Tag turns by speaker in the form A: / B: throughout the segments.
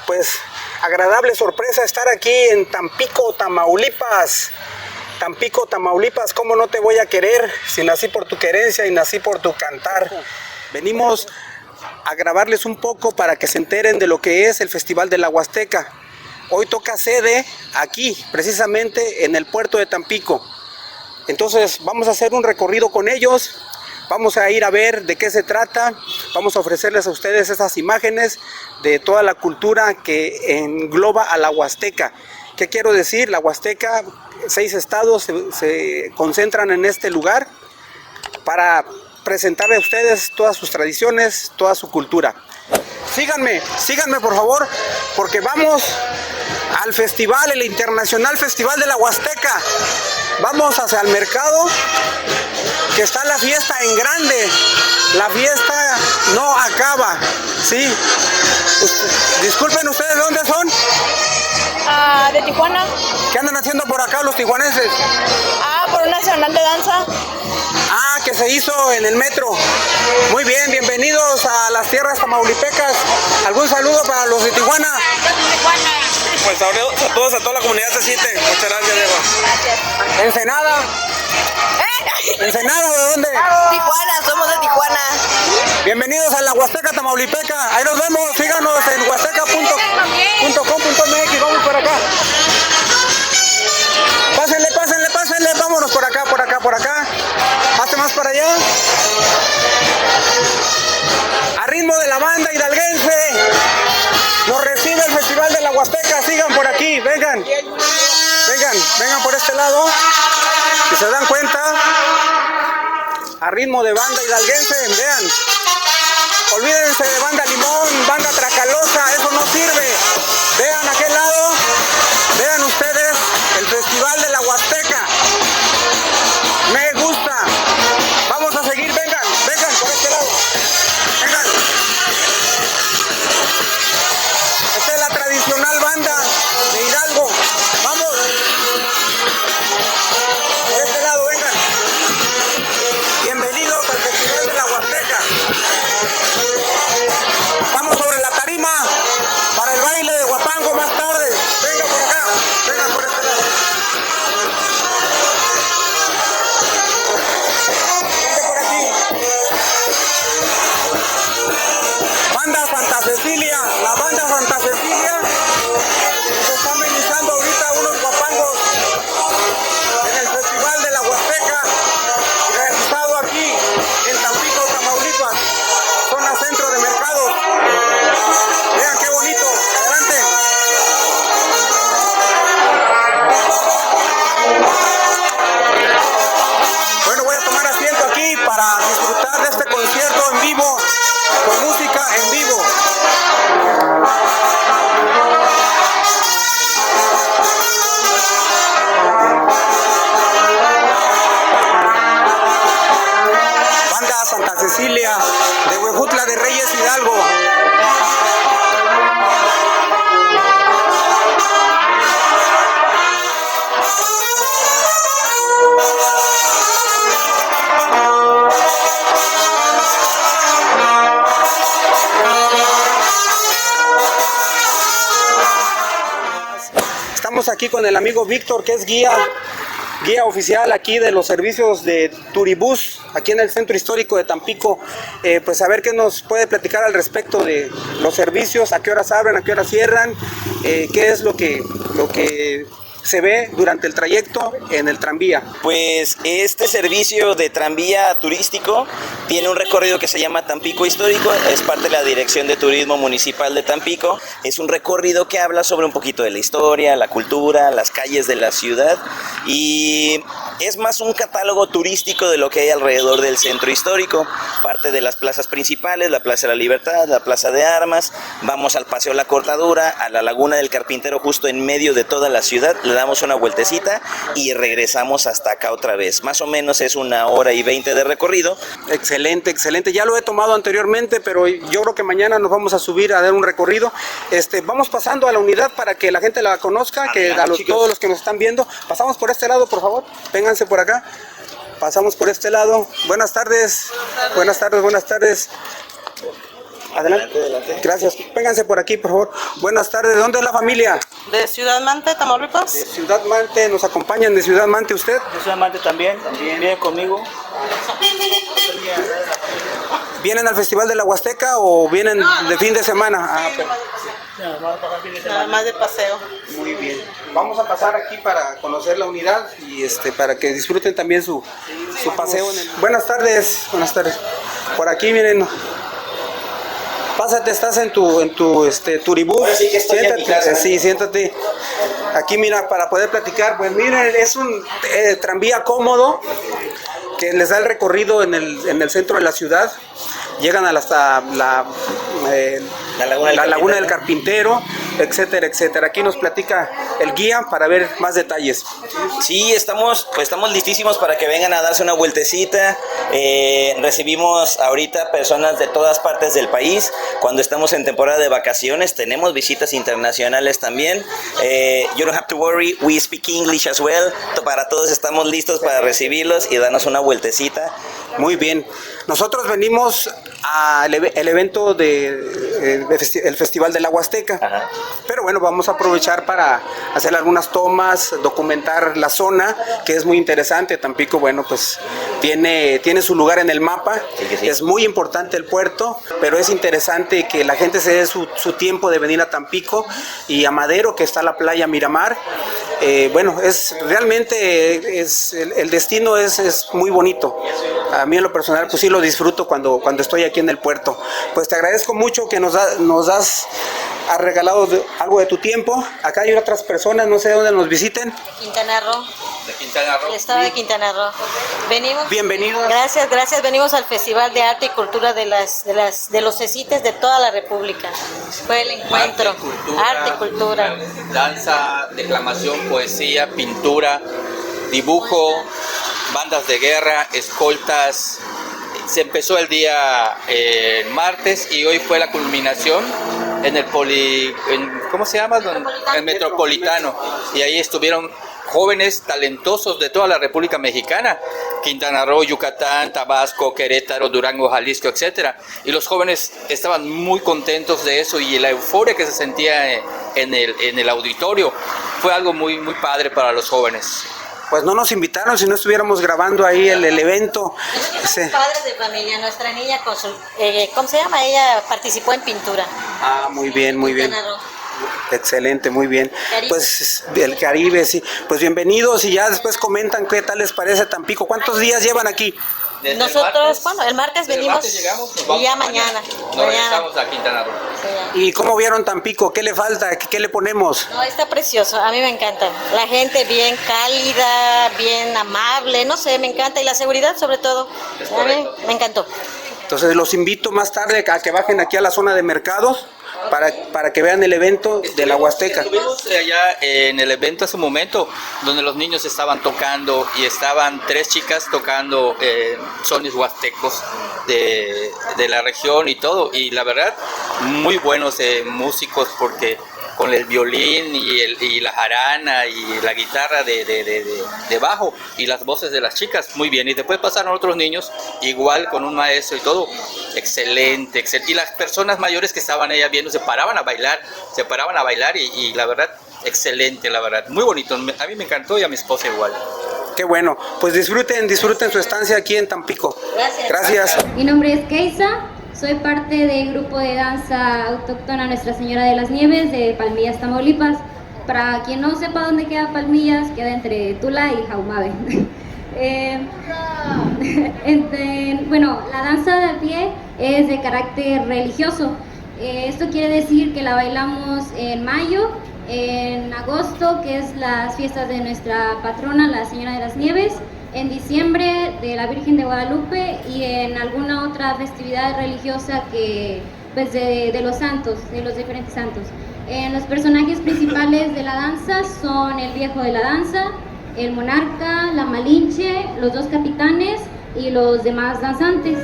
A: pues agradable sorpresa estar aquí en Tampico, Tamaulipas. Tampico, Tamaulipas, ¿cómo no te voy a querer si nací por tu querencia y nací por tu cantar? Venimos a grabarles un poco para que se enteren de lo que es el Festival de la Huasteca. Hoy toca sede aquí, precisamente en el puerto de Tampico. Entonces vamos a hacer un recorrido con ellos, vamos a ir a ver de qué se trata, vamos a ofrecerles a ustedes esas imágenes de toda la cultura que engloba a la Huasteca. ¿Qué quiero decir? La Huasteca, 6 estados se concentran en este lugar para presentarle a ustedes todas sus tradiciones, toda su cultura. Síganme por favor, porque vamos al festival, el Internacional Festival de la Huasteca. Vamos hacia el mercado, que está la fiesta en grande. La fiesta no acaba, ¿sí? Disculpen, ¿ustedes de dónde son?
B: De Tijuana.
A: ¿Qué andan haciendo por acá los tijuanenses?
B: Por un nacional de danza.
A: Que se hizo en el metro. Muy bien, bienvenidos a las tierras tamaulipecas. ¿Algún saludo para los de Tijuana? Pues saludos a toda la comunidad se siente. Muchas gracias, Diego. Gracias. Ensenada. ¿Ensenada de dónde?
B: Tijuana, somos de Tijuana.
A: Bienvenidos a la Huasteca Tamaulipeca. Ahí nos vemos, síganos en huasteca.com.mx. Vamos por acá. Pásenle, vámonos por acá. Hazte más para allá. A ritmo de la banda hidalguense nos recibe el Festival de la Huasteca. Sigan por aquí, vengan por este lado. Si se dan cuenta, a ritmo de banda hidalguense, vean. Olvídense de banda limón, banda tracalosa, eso no sirve. Vean aquel lado, vean ustedes el Festival de la Huasteca. Me gusta. Vamos a seguir, vengan por este lado. Vengan. Esta es la tradicional banda de Hidalgo. Vamos. Por este lado, vengan. Bienvenidos al Festival de la Huasteca. Estamos sobre la tarima para el baile de Huapango más tarde. Venga por acá, vengan por este lado. Vente por aquí. Banda Santa Cecilia, la banda Santa Cecilia se está amenizando ahorita unos guapangos en el Festival de la Huasteca, realizado aquí en Tampico, Tamaulipas, zona centro de mercado. Vean qué bonito, adelante. Bueno, voy a tomar asiento aquí para disfrutar de este concierto en vivo, con música en vivo. Banda Santa Cecilia de Huejutla de Reyes, Hidalgo. Estamos aquí con el amigo Víctor, que es guía oficial aquí de los servicios de Turibús, aquí en el centro histórico de Tampico. Pues a ver qué nos puede platicar al respecto de los servicios, a qué horas abren, a qué horas cierran, qué es lo que se ve durante el trayecto en el tranvía.
C: Pues este servicio de tranvía turístico tiene un recorrido que se llama Tampico Histórico, es parte de la Dirección de Turismo Municipal de Tampico. Es un recorrido que habla sobre un poquito de la historia, la cultura, las calles de la ciudad, y es más un catálogo turístico de lo que hay alrededor del centro histórico. Parte de las plazas principales, la Plaza de la Libertad, la Plaza de Armas, vamos al Paseo La Cortadura, a la Laguna del Carpintero, justo en medio de toda la ciudad. Le damos una vueltecita y regresamos hasta acá otra vez. Más o menos es 1h20 de recorrido.
A: Excelente. Ya lo he tomado anteriormente, pero yo creo que mañana nos vamos a subir a dar un recorrido. Vamos pasando a la unidad para que la gente la conozca, todos los que nos están viendo. Pasamos por este lado, por favor. Vénganse por acá. Pasamos por este lado. Buenas tardes. Adelante.
C: Adelante.
A: Gracias. Vénganse por aquí, por favor. Buenas tardes. ¿De dónde es la familia?
B: De Ciudad Mante, Tamaulipas.
A: De Ciudad Mante. ¿Nos acompañan de Ciudad Mante usted?
D: Yo soy amante también, viene conmigo.
A: ¿Vienen al Festival de la Huasteca o vienen de fin de semana? Ah,
B: Nada más de paseo.
A: muy bien. Vamos a pasar aquí para conocer la unidad y para que disfruten también su paseo. Buenas tardes, buenas tardes. Por aquí miren. Pásate, estás en tu turibús.
C: Ahora sí que estoy en mi casa.
A: Sí, siéntate. Aquí mira, para poder platicar, pues miren, es un tranvía cómodo que les da el recorrido en el centro de la ciudad. Llegan hasta la Laguna del Carpintero, etcétera, etcétera. Aquí nos platica el guía para ver más detalles.
C: Sí, estamos listísimos para que vengan a darse una vueltecita. Recibimos ahorita personas de todas partes del país. Cuando estamos en temporada de vacaciones, tenemos visitas internacionales también. You don't have to worry, we speak English as well. Para todos estamos listos para recibirlos y darnos una vueltecita.
A: Muy bien. Nosotros venimos al evento el Festival de la Huasteca.
C: Ajá.
A: Pero bueno, vamos a aprovechar para hacer algunas tomas, documentar la zona, que es muy interesante. Tampico, bueno, pues tiene su lugar en el mapa.
C: Sí que sí.
A: Es muy importante el puerto, pero es interesante que la gente se dé su tiempo de venir a Tampico y a Madero, que está la playa Miramar. Bueno, realmente el destino es muy bonito. A mí en lo personal, pues sí lo disfruto cuando estoy aquí en el puerto. Pues te agradezco mucho que has regalado algo de tu tiempo. Acá hay otras personas, no sé dónde nos visiten.
B: Quintana Roo.
C: De Quintana Roo.
B: El estado de Quintana Roo. Venimos.
A: Bienvenidos.
B: Gracias. Venimos al Festival de Arte y Cultura de los CECITES de toda la República. Fue el encuentro. Arte y cultura.
E: Danza, declamación, poesía, pintura, dibujo, bandas de guerra, escoltas. Se empezó el día martes y hoy fue la culminación en el ¿cómo se llama? El Metropolitano. Y ahí estuvieron jóvenes talentosos de toda la República Mexicana, Quintana Roo, Yucatán, Tabasco, Querétaro, Durango, Jalisco, etcétera. Y los jóvenes estaban muy contentos de eso y la euforia que se sentía en el auditorio fue algo muy, muy padre para los jóvenes.
A: Pues no nos invitaron si no estuviéramos grabando ahí el evento.
B: Nosotros
A: Sí.
B: somos padres de familia. Nuestra niña, ¿cómo se llama? Ella participó en pintura.
A: Ah, muy bien, muy bien.
B: Quintana Roo.
A: Excelente, muy bien.
B: Caribe.
A: Pues el Caribe, sí. Pues bienvenidos y ya después comentan qué tal les parece Tampico. ¿Cuántos días llevan aquí?
E: Desde
B: Nosotros, el martes
E: desde el
B: venimos
E: martes llegamos, nos
B: y
E: vamos
B: ya mañana.
E: Nos regresamos a Quintana Roo.
B: Sí, ya.
A: ¿Y cómo vieron Tampico? ¿Qué le falta? ¿Qué le ponemos?
B: No, está precioso, a mí me encanta. La gente bien cálida, bien amable, no sé, me encanta. Y la seguridad sobre todo,
E: Es
B: a mí
E: correcto.
B: me encantó.
A: Entonces los invito más tarde a que bajen aquí a la zona de mercados para que vean el evento de la Huasteca.
E: Estuvimos allá en el evento hace un momento donde los niños estaban tocando y estaban 3 chicas tocando sones huastecos de la región y todo, y la verdad muy buenos músicos, porque con el violín y la jarana y la guitarra de bajo y las voces de las chicas, muy bien. Y después pasaron otros niños, igual con un maestro y todo, excelente. Y las personas mayores que estaban allá viendo se paraban a bailar y la verdad, excelente, la verdad, muy bonito. A mí me encantó y a mi esposa igual.
A: Qué bueno. Pues disfruten su estancia aquí en Tampico.
B: Gracias.
A: Gracias.
F: Mi nombre es Keisa, soy parte del grupo de danza autóctona Nuestra Señora de las Nieves de Palmillas, Tamaulipas. Para quien no sepa dónde queda Palmillas, queda entre Tula y Jaumabe. Bueno, la danza de a pie es de carácter religioso. Esto quiere decir que la bailamos en mayo, en agosto, que es las fiestas de nuestra patrona, la Señora de las Nieves, en diciembre de la Virgen de Guadalupe y en alguna otra festividad religiosa que, pues, de los santos, de los diferentes santos. Los personajes principales de la danza son el viejo de la danza, el monarca, la malinche, los 2 capitanes y los demás danzantes.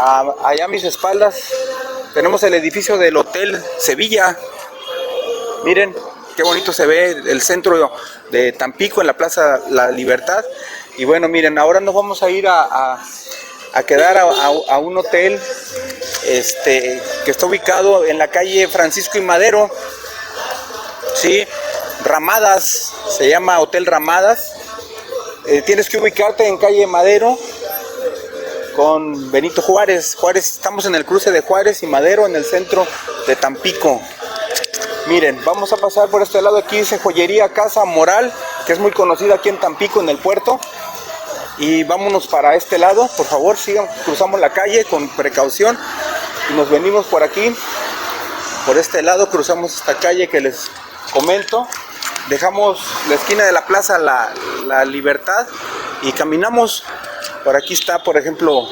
A: Allá a mis espaldas tenemos el edificio del Hotel Sevilla. Miren qué bonito se ve el centro de Tampico en la Plaza La Libertad. Y bueno, miren, ahora nos vamos a ir a quedar a un hotel que está ubicado en la calle Francisco y Madero. Sí, Ramadas, se llama Hotel Ramadas. Tienes que ubicarte en calle Madero con Benito Juárez. Estamos en el cruce de Juárez y Madero, en el centro de Tampico. Miren, vamos a pasar por este lado. Aquí dice Joyería Casa Moral, que es muy conocida aquí en Tampico, en el puerto. Y vámonos para este lado, por favor, sigan, cruzamos la calle con precaución y nos venimos por aquí, por este lado, cruzamos esta calle que les comento, dejamos la esquina de la Plaza La Libertad y caminamos. Por aquí está, por ejemplo,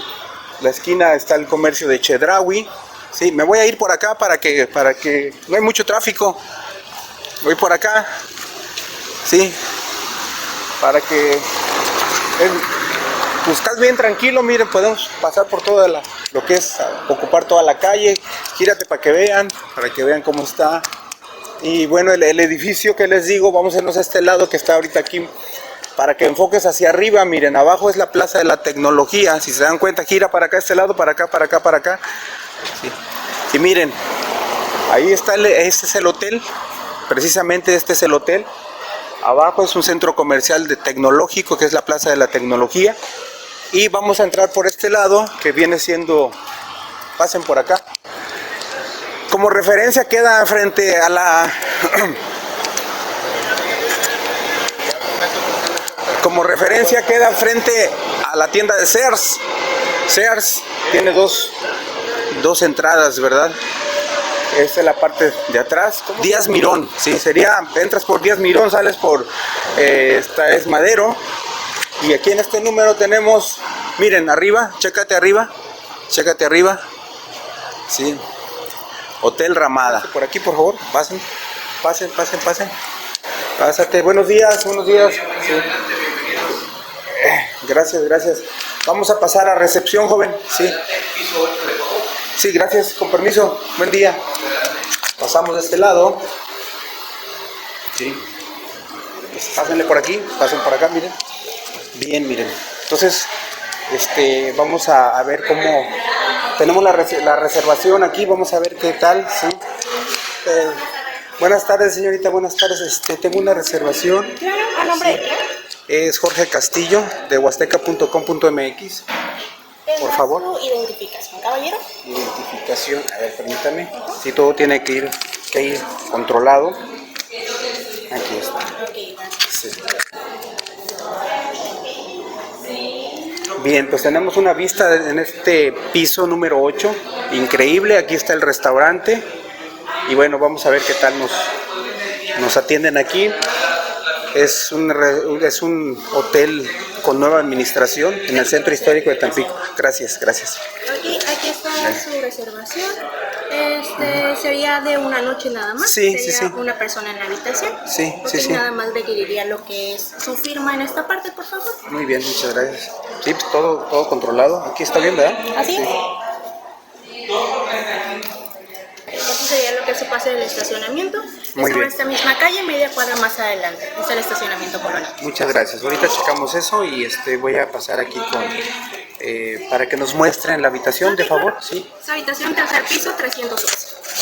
A: la esquina, está el comercio de Chedraui. Sí, me voy a ir por acá para que no hay mucho tráfico. Voy por acá, sí, para que pues estás bien tranquilo. Miren, podemos pasar por toda lo que es ocupar toda la calle. Gírate para que vean cómo está. Y bueno, el edificio que les digo, vamos a irnos a este lado que está ahorita aquí, para que enfoques hacia arriba. Miren, abajo es la Plaza de la Tecnología. Si se dan cuenta, gira para acá, este lado, para acá, para acá, para acá. Sí. Y miren, ahí está, este es el hotel. Precisamente este es el hotel. Abajo es un centro comercial tecnológico, que es la Plaza de la Tecnología. Y vamos a entrar por este lado, que viene siendo... Pasen por acá. Como referencia queda frente a la... Como referencia queda frente a la tienda de Sears. Sears tiene dos entradas, ¿verdad? Esta es la parte de atrás. Díaz Mirón, sí, sería, entras por Díaz Mirón, sales por, esta es Madero. Y aquí en este número tenemos, miren, arriba, chécate arriba, sí, Hotel Ramada. Por aquí, por favor, pasen. Pásate, buenos días. Sí. Gracias. Vamos a pasar a recepción, joven, sí. Sí, gracias, con permiso, buen día. Pasamos de este lado. Sí. Pásenle por aquí, pasen por acá, miren. Bien, miren. Entonces, vamos a ver cómo... Tenemos la reservación aquí, vamos a ver qué tal, sí. Buenas tardes, señorita, buenas tardes. Tengo una reservación.
G: Claro, ¿a nombre de quién?
A: Es Jorge Castillo, de huasteca.com.mx. Por favor.
G: Su identificación, caballero.
A: Identificación, a ver, permítame. Sí, todo tiene que ir controlado. Aquí está. Sí. Bien, pues tenemos una vista en este piso número 8. Increíble, aquí está el restaurante. Y bueno, vamos a ver qué tal nos atienden aquí. Es un hotel con nueva administración en el centro histórico de Tampico. Gracias.
G: Aquí está su reservación. Sería de una noche nada más.
A: Sí.
G: Una persona en la habitación.
A: Sí.
G: Nada más requeriría lo que es su firma en esta parte, por favor.
A: Muy bien, muchas gracias. Sí, pues todo controlado. Aquí está bien, ¿verdad?
G: Así es. Eso sería lo que es su pase del estacionamiento.
A: Muy bien.
G: En esta misma calle, media cuadra más adelante. Es el estacionamiento Colón.
A: Muchas gracias. Ahorita checamos eso y voy a pasar aquí para que nos muestren la habitación, de favor. Sí.
G: Su habitación, tercer piso, 311.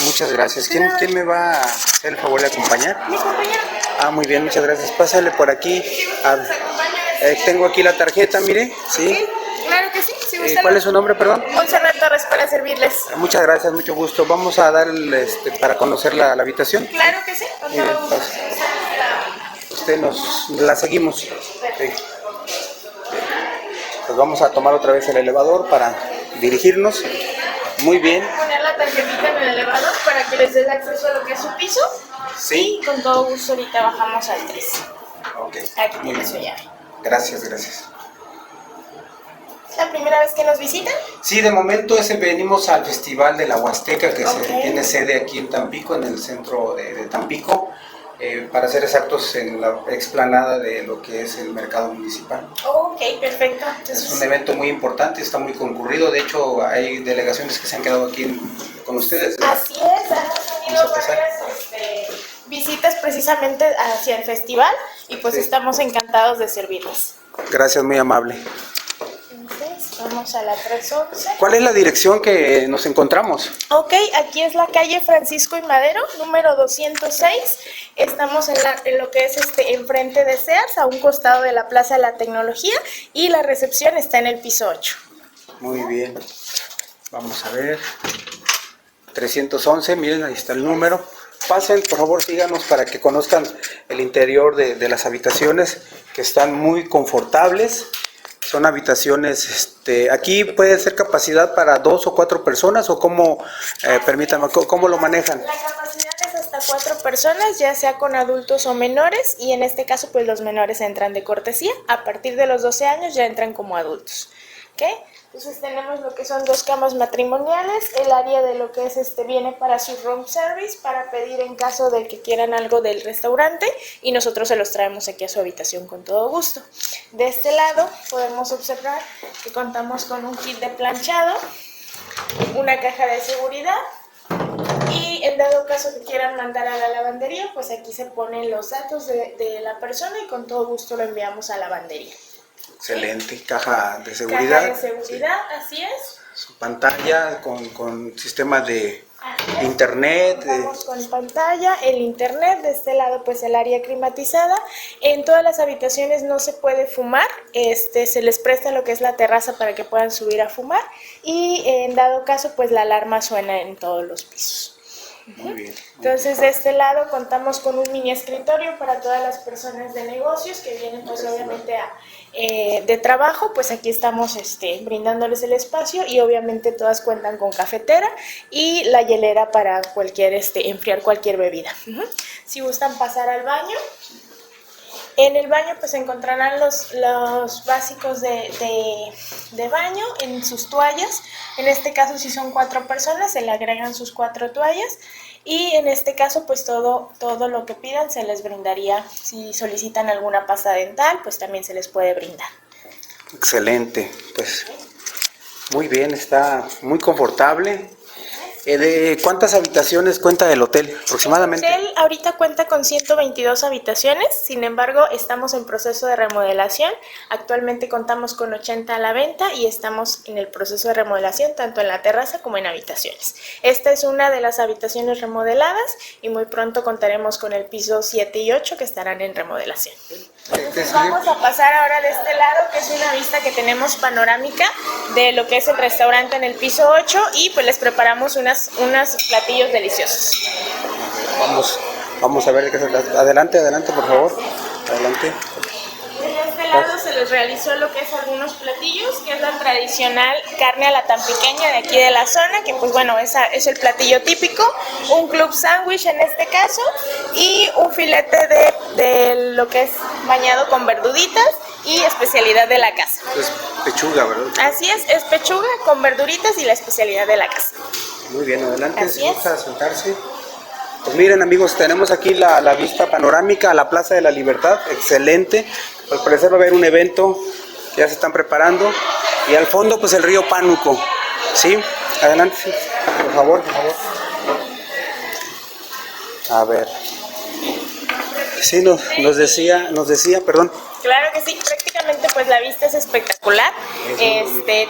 A: Muchas gracias. ¿Quién me va a hacer el favor de acompañar?
G: Mi compañero.
A: Muy bien, muchas gracias. Pásale por aquí. Tengo aquí la tarjeta, mire. Sí.
G: Claro que sí. Si gusta,
A: ¿Cuál es su nombre, perdón?
G: Montserrat Torres, para servirles.
A: Muchas gracias, mucho gusto. Vamos a dar para conocer la habitación.
G: Claro que sí.
A: Mire, la seguimos. Sí. Pues vamos a tomar otra vez el elevador para dirigirnos. Muy bien.
G: Poner la tarjetita en el elevador para que les dé acceso a lo que es su piso.
A: Sí.
G: Y con todo gusto ahorita bajamos al 3.
A: Ok.
G: Aquí tiene su llave.
A: Gracias.
G: ¿Es la primera vez que nos visitan?
A: Sí, de momento venimos al Festival de la Huasteca, que tiene sede aquí en Tampico, en el centro de Tampico. para ser exactos, en la explanada de lo que es el mercado municipal.
G: Ok, perfecto.
A: Es un evento muy importante, está muy concurrido. De hecho, hay delegaciones que se han quedado aquí con ustedes, ¿verdad?
G: Así es, han tenido varias visitas precisamente hacia el festival y pues
A: Sí.
G: estamos encantados de servirles.
A: Gracias, muy amable.
G: Entonces, vamos a la 311.
A: ¿Cuál es la dirección que nos encontramos?
G: Ok, aquí es la calle Francisco y Madero, número 206. Estamos en lo que es enfrente de Sears, a un costado de la Plaza de la Tecnología, y la recepción está en el piso 8.
A: Muy bien. Vamos a ver. 311, miren, ahí está el número. Pasen, por favor, síganos para que conozcan el interior de las habitaciones, que están muy confortables. Son habitaciones, aquí puede ser capacidad para 2 o 4 personas, o cómo, permítanme, ¿cómo lo manejan?
G: La capacidad es hasta 4 personas, ya sea con adultos o menores, y en este caso pues los menores entran de cortesía. A partir de los 12 años ya entran como adultos. ¿Ok? Entonces tenemos lo que son 2 camas matrimoniales, el área de lo que es viene para su room service, para pedir en caso de que quieran algo del restaurante, y nosotros se los traemos aquí a su habitación con todo gusto. De este lado podemos observar que contamos con un kit de planchado, una caja de seguridad, y en dado caso que quieran mandar a la lavandería, pues aquí se ponen los datos de la persona y con todo gusto lo enviamos a la lavandería.
A: Excelente, caja de seguridad.
G: Caja de seguridad, así es.
A: Su pantalla con sistemas de internet.
G: Contamos con pantalla, el internet, de este lado pues el área climatizada. En todas las habitaciones no se puede fumar, se les presta lo que es la terraza para que puedan subir a fumar, y en dado caso pues la alarma suena en todos los pisos.
A: Muy bien.
G: Entonces de este lado contamos con un mini escritorio para todas las personas de negocios que vienen pues obviamente de trabajo, pues aquí estamos brindándoles el espacio, y obviamente todas cuentan con cafetera y la hielera para cualquier enfriar cualquier bebida. Si gustan pasar al baño, en el baño pues encontrarán los básicos de baño en sus toallas. En este caso, si son 4 personas, se le agregan sus 4 toallas, y en este caso pues todo lo que pidan se les brindaría. Si solicitan alguna pasta dental, pues también se les puede brindar.
A: Excelente, pues muy bien, está muy confortable. ¿De cuántas habitaciones cuenta el hotel aproximadamente?
G: El hotel ahorita cuenta con 122 habitaciones, sin embargo estamos en proceso de remodelación. Actualmente contamos con 80 a la venta y estamos en el proceso de remodelación tanto en la terraza como en habitaciones. Esta es una de las habitaciones remodeladas y muy pronto contaremos con el piso 7 y 8 que estarán en remodelación. Entonces vamos a pasar ahora de este lado, que es una vista que tenemos panorámica de lo que es el restaurante en el piso 8, y pues les preparamos unos platillos deliciosos.
A: Vamos a ver, adelante, por favor. Adelante.
G: De este lado se les realizó lo que es algunos platillos, que es la tradicional carne a la tampiqueña de aquí de la zona, que pues bueno, esa es el platillo típico, un club sándwich en este caso, y un filete de lo que es bañado con verduritas y especialidad de la casa.
A: Es pechuga, ¿verdad?
G: Así es pechuga con verduritas y la especialidad de la casa.
A: Muy bien, adelante,
G: Así
A: si
G: es.
A: gusta sentarse. Pues miren amigos, tenemos aquí la vista panorámica a la Plaza de la Libertad, excelente. Al parecer va a haber un evento, ya se están preparando, y al fondo pues el río Pánuco, ¿sí? Adelante, sí. Por favor. A ver. Sí, nos decía, perdón.
G: Claro que sí, prácticamente pues la vista es espectacular.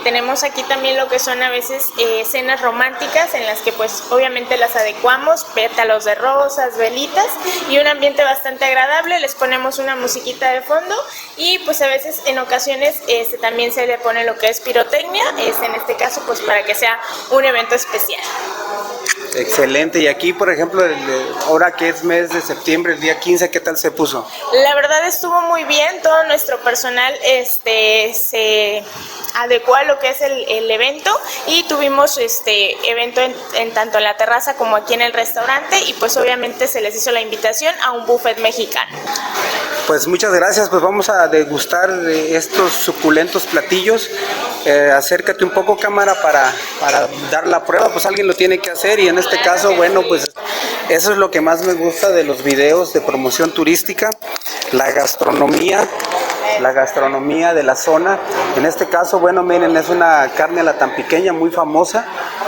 G: Tenemos aquí también lo que son a veces cenas románticas en las que pues obviamente las adecuamos, pétalos de rosas, velitas y un ambiente bastante agradable. Les ponemos una musiquita de fondo y pues a veces en ocasiones también se le pone lo que es pirotecnia, en este caso pues para que sea un evento especial.
A: Excelente, y aquí por ejemplo, ahora que es mes de septiembre, el día 15, ¿qué tal se puso?
G: La verdad estuvo muy bien, todo nuestro personal se adecuó a lo que es el evento y tuvimos evento en tanto en la terraza como aquí en el restaurante y pues obviamente se les hizo la invitación a un buffet mexicano.
A: Pues muchas gracias, pues vamos a degustar estos suculentos platillos. Acércate un poco cámara para dar la prueba, pues alguien lo tiene que hacer y en este caso, bueno, pues Eso es lo que más me gusta de los videos de promoción turística, la gastronomía de la zona. En este caso, bueno, miren, es una carne a la tampiqueña muy famosa.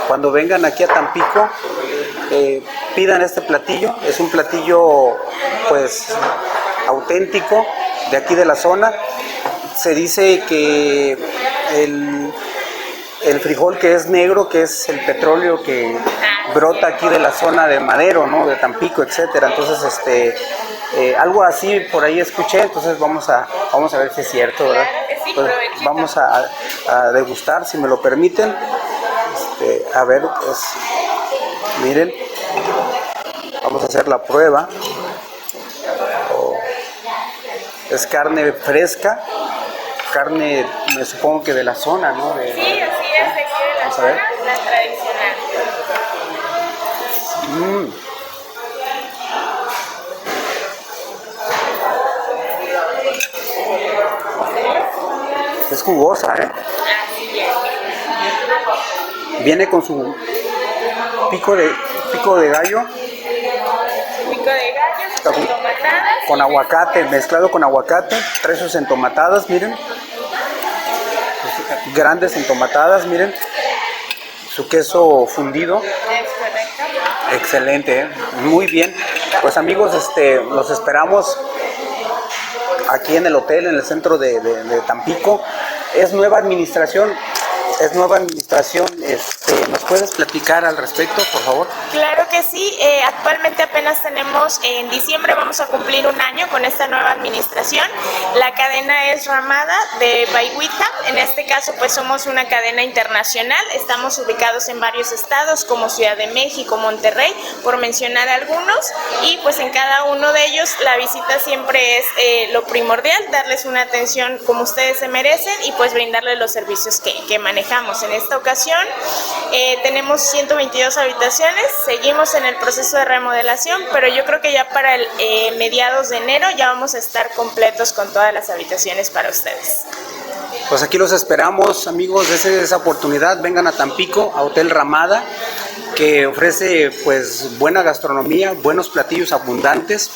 A: Cuando vengan aquí a Tampico, pidan este platillo. Es un platillo, pues, auténtico de aquí de la zona. Se dice que el frijol que es negro, que es el petróleo que brota aquí de la zona de Madero, ¿no? De Tampico, etcétera. Entonces, algo así por ahí escuché. Entonces vamos a ver si es cierto, ¿verdad? Pues vamos a degustar, si me lo permiten. A ver, pues, miren, vamos a hacer la prueba. Es carne fresca, carne, me supongo que de la zona, ¿no?
G: Sí, así es, de aquí de la zona, la tradicional.
A: Es jugosa, ¿eh?
G: Así es.
A: Viene con su pico de gallo.
G: Pico de gallo, sus entomatadas.
A: Con aguacate, mezclado con aguacate. Trae sus entomatadas, miren. Grandes entomatadas, miren. Su queso fundido.
G: Es correcto.
A: Excelente, ¿eh? Muy bien. Pues amigos, los esperamos aquí en el hotel, en el centro de Tampico. Es nueva administración. ¿Nos puedes platicar al respecto, por favor?
G: Claro que sí, actualmente apenas tenemos, en diciembre vamos a cumplir un año con esta nueva administración. La cadena es Ramada de Bayhuita, en este caso pues somos una cadena internacional, estamos ubicados en varios estados como Ciudad de México, Monterrey, por mencionar algunos, y pues en cada uno de ellos la visita siempre es lo primordial, darles una atención como ustedes se merecen y pues brindarles los servicios que manejamos. En esta ocasión tenemos 122 habitaciones, seguimos en el proceso de remodelación, pero yo creo que ya para el mediados de enero ya vamos a estar completos con todas las habitaciones para ustedes.
A: Pues aquí los esperamos, amigos, de esa oportunidad. Vengan a Tampico, a Hotel Ramada, que ofrece pues buena gastronomía, buenos platillos abundantes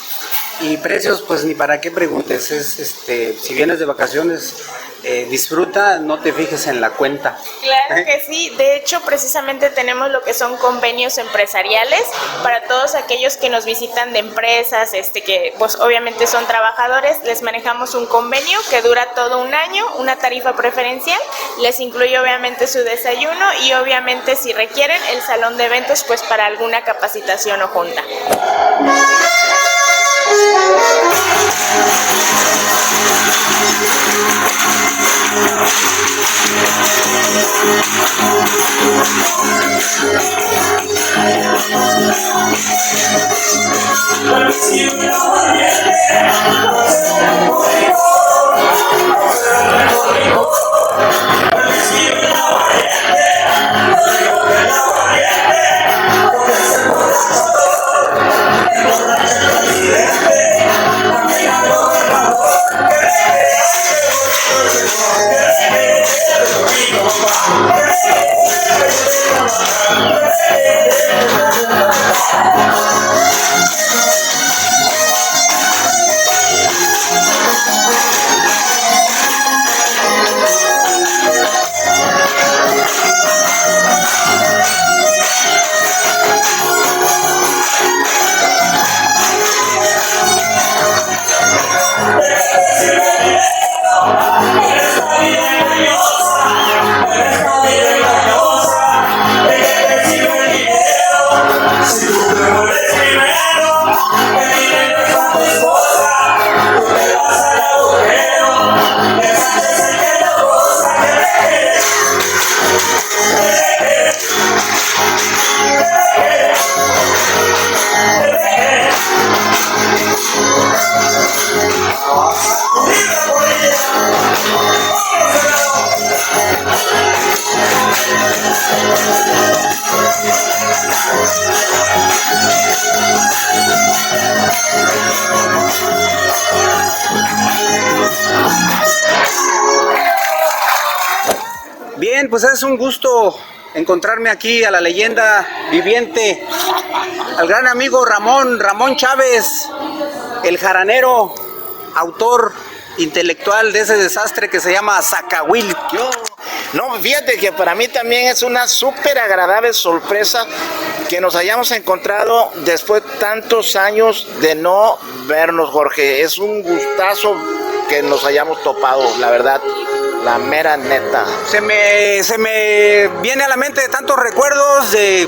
A: y precios, pues ni para qué preguntes. Si vienes de vacaciones, disfruta, no te fijes en la cuenta.
G: Claro que sí, de hecho precisamente tenemos lo que son convenios empresariales para todos aquellos que nos visitan de empresas, que pues obviamente son trabajadores, les manejamos un convenio que dura todo un año, una tarifa preferencial, les incluye obviamente su desayuno y obviamente si requieren el salón de eventos pues para alguna capacitación o junta.
A: Bien, pues es un gusto encontrarme aquí a la leyenda viviente, al gran amigo Ramón Chávez, el jaranero, autor intelectual de ese desastre que se llama Zacahuil.
H: No, fíjate que para mí también es una súper agradable sorpresa que nos hayamos encontrado después de tantos años de no vernos, Jorge. Es un gustazo que nos hayamos topado, la verdad, la mera neta.
A: Se me viene a la mente tantos recuerdos de,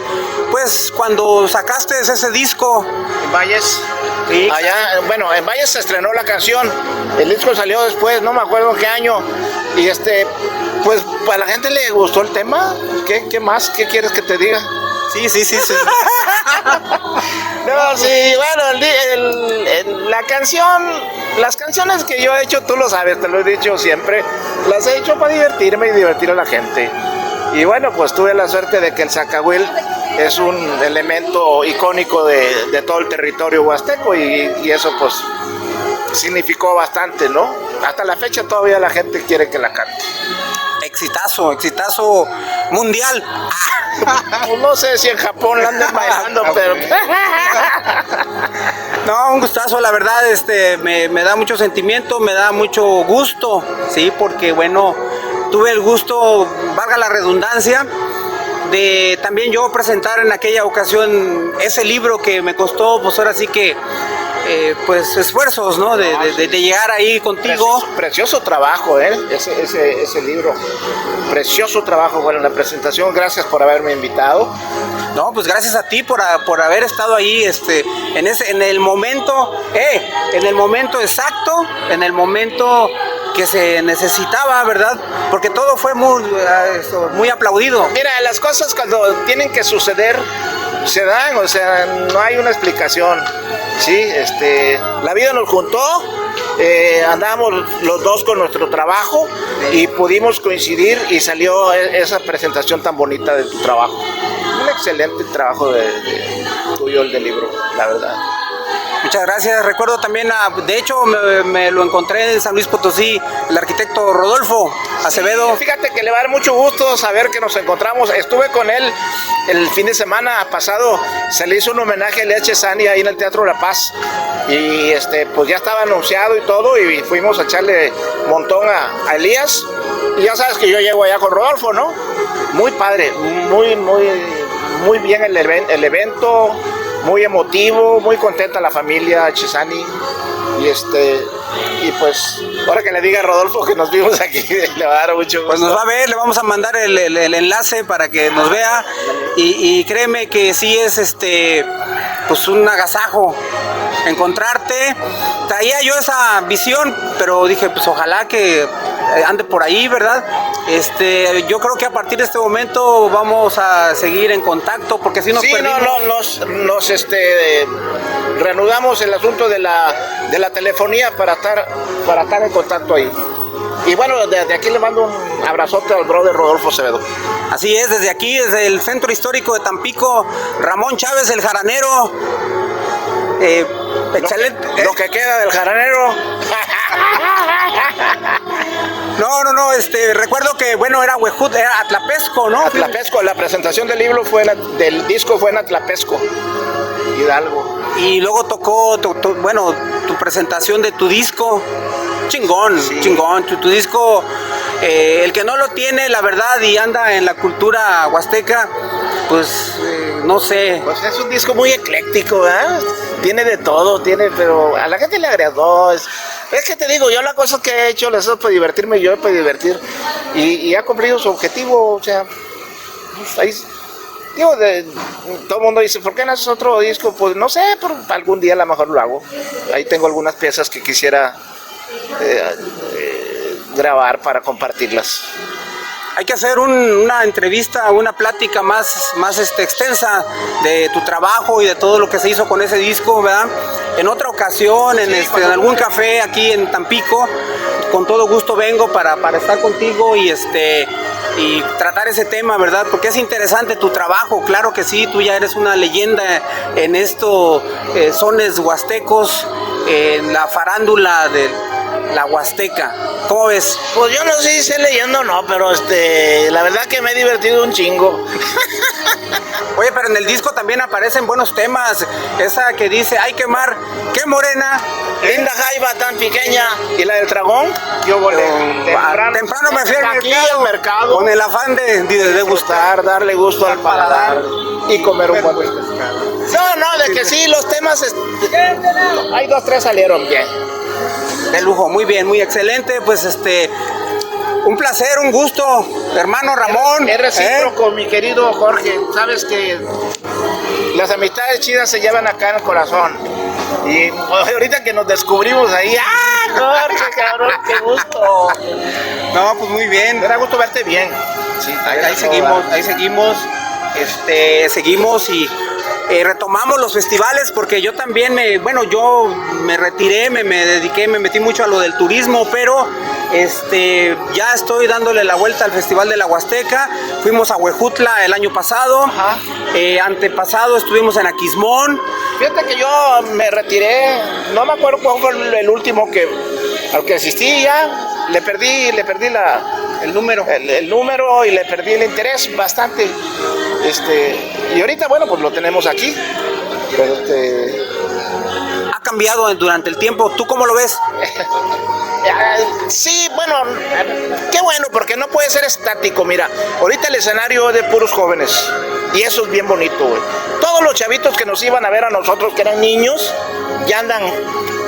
A: pues, cuando sacaste ese disco.
H: En Valles,
A: Sí.
H: allá, bueno, en Valles se estrenó la canción, el disco salió después, no me acuerdo en qué año, y pues a la gente le gustó el tema. ¿Qué más? ¿Qué quieres que te diga?
A: Sí.
H: No, sí, bueno, la canción, las canciones que yo he hecho, tú lo sabes, te lo he dicho siempre, las he hecho para divertirme y divertir a la gente. Y bueno, pues tuve la suerte de que el Zacahuil es un elemento icónico de todo el territorio huasteco y eso pues significó bastante, ¿no? Hasta la fecha todavía la gente quiere que la cante.
A: Exitazo mundial.
H: Pues no sé si en Japón la andan bailando, pero...
A: No, un gustazo, la verdad, me da mucho sentimiento, me da mucho gusto, sí, porque bueno, tuve el gusto, valga la redundancia, de también yo presentar en aquella ocasión ese libro que me costó, pues ahora sí que, pues esfuerzos, ¿no? De llegar ahí contigo.
H: Precioso trabajo, ese libro. Precioso trabajo. Bueno, la presentación, gracias por haberme invitado.
A: No, pues gracias a ti por haber estado ahí, en el momento exacto, en el momento que se necesitaba, ¿verdad? Porque todo fue muy aplaudido.
H: Mira, las cosas cuando tienen que suceder se dan, o sea, no hay una explicación. Sí, la vida nos juntó, andábamos los dos con nuestro trabajo y pudimos coincidir y salió esa presentación tan bonita de tu trabajo. Un excelente trabajo tuyo, el del libro, la verdad.
A: Muchas gracias. Recuerdo también, de hecho, me lo encontré en San Luis Potosí, el arquitecto Rodolfo Acevedo.
H: Sí, fíjate que le va a dar mucho gusto saber que nos encontramos. Estuve con él el fin de semana pasado, se le hizo un homenaje a Elías Chesani ahí en el Teatro La Paz. Y pues ya estaba anunciado y todo, y fuimos a echarle montón a Elías. Y ya sabes que yo llego allá con Rodolfo, ¿no? Muy padre, muy bien el evento. Muy emotivo, muy contenta la familia Chesani y pues ahora que le diga a Rodolfo que nos vimos aquí, le va a dar mucho gusto.
A: Pues nos va a ver, le vamos a mandar el enlace para que nos vea y créeme que sí es pues un agasajo encontrarte. Traía yo esa visión, pero dije pues ojalá que ande por ahí, ¿verdad? Yo creo que a partir de este momento vamos a seguir en contacto porque si nos perdimos.
H: Nos reanudamos el asunto de la telefonía para estar en contacto ahí. Y bueno, de aquí le mando un abrazote al brother Rodolfo Acevedo.
A: Así es, desde aquí, desde el Centro Histórico de Tampico, Ramón Chávez, el jaranero. Excelente.
H: Lo que queda del jaranero.
A: No, recuerdo que, bueno, era Huejut, era Atlapesco, ¿no?
H: Atlapesco, la presentación del libro del disco fue en Atlapesco, Hidalgo.
A: Y luego tocó, tu presentación de tu disco, chingón, tu disco, el que no lo tiene, la verdad, y anda en la cultura huasteca, pues, no sé.
H: Pues es un disco muy ecléctico, ¿verdad? Tiene de todo, pero a la gente le agradó. Es que te digo, yo la cosa que he hecho, les he para divertirme, yo he para divertir, y ha cumplido su objetivo, o sea, pues ahí, digo, todo el mundo dice, ¿por qué no haces otro disco? Pues no sé, pero algún día a lo mejor lo hago. Ahí tengo algunas piezas que quisiera grabar para compartirlas.
A: Hay que hacer una entrevista, una plática más extensa de tu trabajo y de todo lo que se hizo con ese disco, ¿verdad? En otra ocasión, en algún café aquí en Tampico, con todo gusto vengo para estar contigo y tratar ese tema, ¿verdad? Porque es interesante tu trabajo, claro que sí, tú ya eres una leyenda en estos sones huastecos, en la farándula la Huasteca. ¿Cómo ves?
H: Pues yo no sé si sé leyendo o no, pero la verdad que me he divertido un chingo.
A: Oye, pero en el disco también aparecen buenos temas. Esa que dice, ay, quemar, qué morena.
H: Linda jaiba tan pequeña. ¿Y la del dragón? Yo volé.
A: Temprano me fui
H: aquí al mercado.
A: Con el afán de gustar,
H: darle gusto al paladar y comer un buen pescado. No, de que sí, los temas, hay 2, 3 salieron bien.
A: De lujo, muy bien, muy excelente. Pues un placer, un gusto, hermano Ramón.
H: Es recíproco, mi querido Jorge. Sabes que las amistades chidas se llevan acá en el corazón. Y ahorita que nos descubrimos ahí, ¡ah, Jorge, cabrón! ¡Qué gusto!
A: No, pues muy bien.
H: Me da gusto verte bien. Sí,
A: ahí seguimos, seguimos y retomamos los festivales porque yo también yo me retiré, me dediqué, me metí mucho a lo del turismo, pero ya estoy dándole la vuelta al Festival de la Huasteca. Fuimos a Huejutla el año pasado, antepasado estuvimos en Aquismón.
H: Fíjate que yo me retiré, no me acuerdo cuál fue el último al que asistí ya, le perdí el número y le perdí el interés bastante. Y ahorita, bueno, pues lo tenemos aquí. Pero
A: ha cambiado durante el tiempo. ¿Tú cómo lo ves?
H: Sí, bueno, qué bueno, porque no puede ser estático. Mira, ahorita el escenario es de puros jóvenes y eso es bien bonito, güey. Todos los chavitos que nos iban a ver a nosotros, que eran niños, ya andan.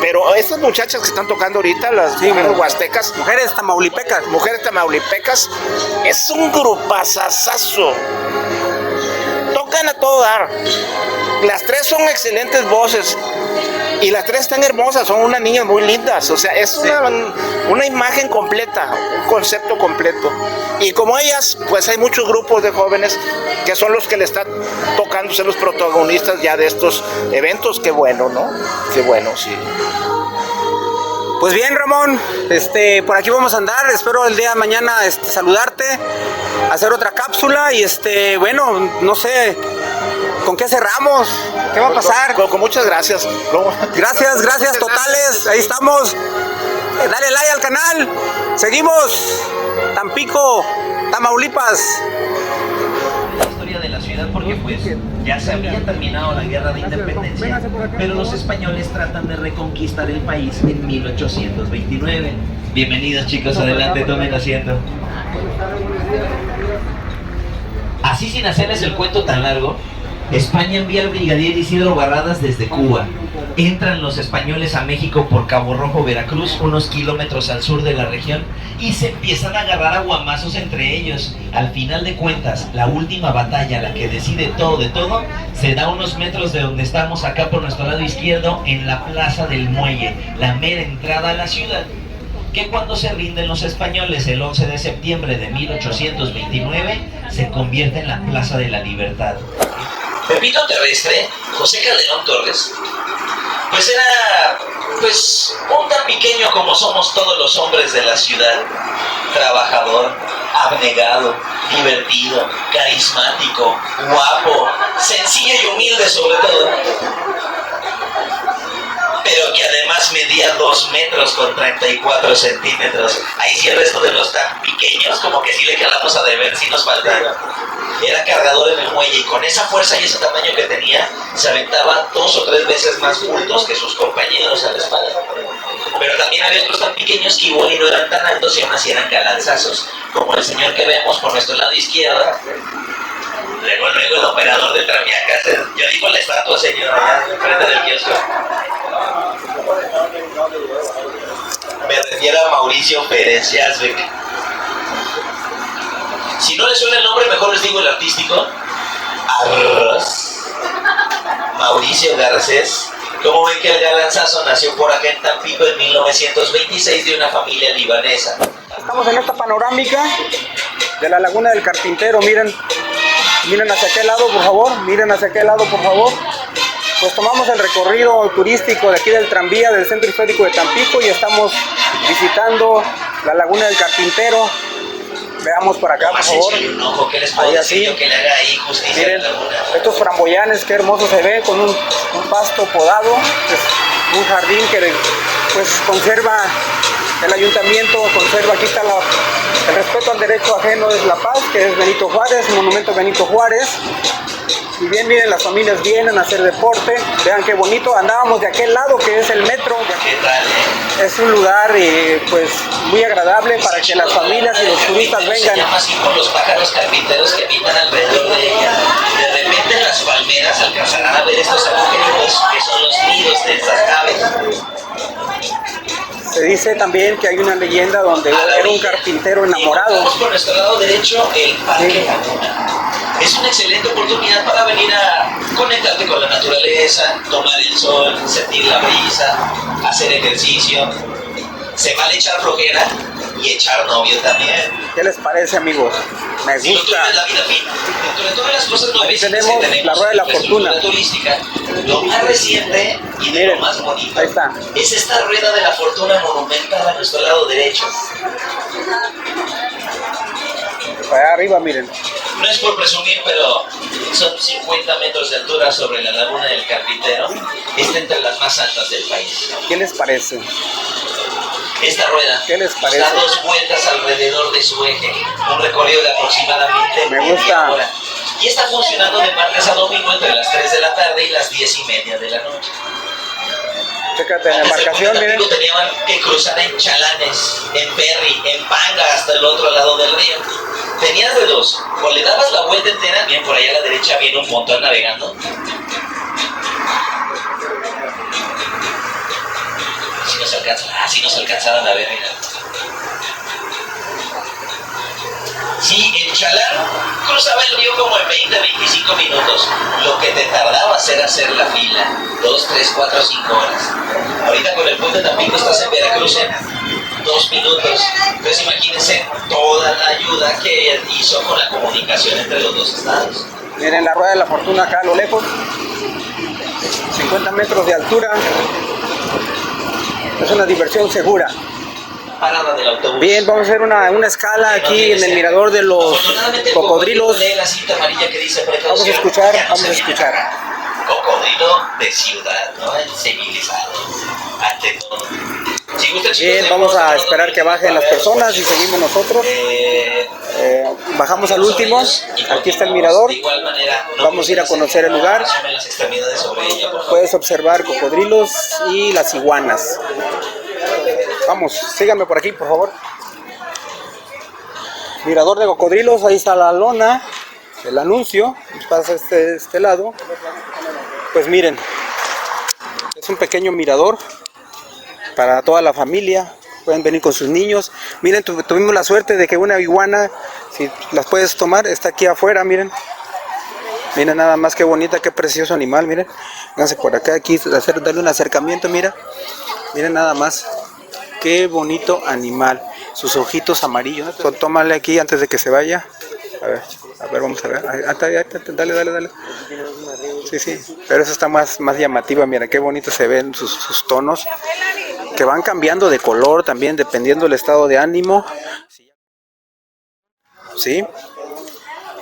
H: Pero estas muchachas que están tocando ahorita, las mujeres huastecas,
A: mujeres tamaulipecas,
H: es un grupazazazo. Tocan a todo dar. Las 3 son excelentes voces y las 3 están hermosas, son unas niñas muy lindas. O sea, es una imagen completa, un concepto completo. Y como ellas, pues hay muchos grupos de jóvenes que son los que le están tocando ser los protagonistas ya de estos eventos. Qué bueno, ¿no? Qué bueno, sí.
A: Pues bien, Ramón, por aquí vamos a andar. Espero el día de mañana saludarte, hacer otra cápsula y no sé, ¿con qué cerramos? ¿Qué va a pasar?
H: Con muchas gracias.
A: Gracias totales. Ahí estamos. Dale like al canal. Seguimos. Tampico, Tamaulipas.
C: La historia de la ciudad porque pues ya se había terminado la guerra de independencia, pero los españoles tratan de reconquistar el país en 1829. Bienvenidos chicos, adelante, tomen asiento. Así sin hacerles el cuento tan largo, España envía al brigadier Isidro Barradas desde Cuba. Entran los españoles a México por Cabo Rojo, Veracruz, unos kilómetros al sur de la región, y se empiezan a agarrar a guamazos entre ellos. Al final de cuentas, la última batalla, la que decide todo de todo, se da a unos metros de donde estamos acá por nuestro lado izquierdo, en la Plaza del Muelle, la mera entrada a la ciudad, que cuando se rinden los españoles el 11 de septiembre de 1829, se convierte en la Plaza de la Libertad. Pepito Terrestre, José Calderón Torres, pues era un tan pequeño como somos todos los hombres de la ciudad, trabajador, abnegado, divertido, carismático, guapo, sencillo y humilde sobre todo, pero que además medía 2 metros con 34 centímetros. Ahí sí el resto de los tan pequeños como que sí le quedamos a deber si nos faltaba. Era cargador en el muelle y con esa fuerza y ese tamaño que tenía, se aventaba 2 o 3 veces más bultos que sus compañeros a la espalda. Pero también había otros tan pequeños que igual y no eran tan altos y aún así eran calanzazos, como el señor que vemos por nuestro lado izquierdo. Luego el operador de Tramiacas, yo digo la estatua, señor, allá enfrente del kiosco. Me refiero a Mauricio Pérez Yazbek. Si no les suena el nombre, mejor les digo el artístico. Arroz. Mauricio Garcés. Como ven que el galanzazo nació por acá en Tampico en 1926 de una familia libanesa.
A: Estamos en esta panorámica de la Laguna del Carpintero. Miren hacia aquel lado, por favor. Miren hacia aquel lado, por favor. Pues tomamos el recorrido turístico de aquí del tranvía del Centro Histórico de Tampico y estamos visitando la Laguna del Carpintero. Veamos por acá, por favor.
C: Un ojo, ¿qué les puedo decir yo que le haga ahí justicia?
A: Miren, estos framboyanes, qué hermosos se ven, con un pasto podado, pues, un jardín que pues conserva El ayuntamiento conserva, aquí está el respeto al derecho ajeno es la paz, que es Benito Juárez, monumento Benito Juárez. Y bien, miren, las familias vienen a hacer deporte. Vean qué bonito. Andábamos de aquel lado, que es el metro. Es un lugar pues muy agradable para que las familias y los turistas vengan.
I: Se llama así por los pájaros carpinteros que habitan alrededor de ella. De repente en las palmeras alcanzarán a ver estos agujeritos que son los nidos de estas aves.
A: Se dice también que hay una leyenda donde era un carpintero enamorado.
I: Vamos por nuestro lado derecho, el Parque Laguna. Es una excelente oportunidad para venir a conectarte con la naturaleza, tomar el sol, sentir la brisa, hacer ejercicio. Se vale echar flojera y echar novio también.
A: ¿Qué les parece, amigos? Me
I: Si no
A: gusta.
I: tuvieras la vida fina, dentro de todas las cosas nuevas que
A: tenemos la rueda de la fortuna.
I: turística, lo más reciente y de
A: Miren,
I: lo más bonito
A: ahí está.
I: es esta rueda de la fortuna monumental a nuestro lado derecho.
A: Allá arriba, miren.
I: No es por presumir, pero son 50 metros de altura sobre la laguna del Carpintero. Está entre las más altas del país.
A: ¿Qué les parece?
I: Esta rueda
A: ¿Qué les parece?
I: da 2 vueltas alrededor de su eje, un recorrido de aproximadamente
A: Me gusta.
I: media hora. Y está funcionando de martes a domingo entre las 3 de la tarde y las 10:30 de la noche.
A: Chécate en la embarcación, miren.
I: Tenían que cruzar en chalanes, en ferry, en panga hasta el otro lado del río. Tenías de dos, o le dabas la vuelta entera, bien por allá a la derecha viene un montón navegando. Si nos alcanzaron a ver, mira. Sí, el chalán cruzaba el río como en 20-25 minutos. Lo que te tardaba era hacer la fila, 2, 3, 4, 5 horas. Ahorita con el puente de Tampico estás en Veracruz en 2 minutos. Entonces imagínense toda la ayuda que hizo con la comunicación entre los dos estados.
A: Miren la rueda de la fortuna acá a lo lejos. 50 metros de altura. Es una diversión segura.
I: Parada del autobús.
A: Bien, vamos a hacer una escala aquí en el mirador de los cocodrilos.
I: De la cinta amarilla que dice precaución,
A: Vamos a escuchar,
I: ya no
A: vamos
I: se
A: a escuchar.
I: mirará. Cocodrilo de ciudad, ¿no? El civilizado. Ante todo. Si gusta, chicos,
A: Bien, vamos a esperar que bajen las personas y seguimos nosotros. Bajamos al último. Aquí está el mirador.
I: De igual manera, no
A: Vamos a ir a conocer el lugar.
I: asome las extremidades sobre ella, por favor.
A: Puedes observar cocodrilos y las iguanas. Vamos, síganme por aquí, por favor. Mirador de cocodrilos, ahí está la lona, el anuncio, pasa este lado. Pues miren, es un pequeño mirador para toda la familia, pueden venir con sus niños. Miren, tuvimos la suerte de que una iguana, si las puedes tomar, está aquí afuera, miren. Miren nada más qué bonita, qué precioso animal, miren. Vénganse por acá, aquí, darle un acercamiento, mira. Miren nada más. Qué bonito animal, sus ojitos amarillos. Tómale aquí antes de que se vaya. A ver, vamos a ver. Dale. Sí, pero eso está más llamativa. Mira, qué bonito se ven sus tonos, que van cambiando de color también dependiendo del estado de ánimo. Sí,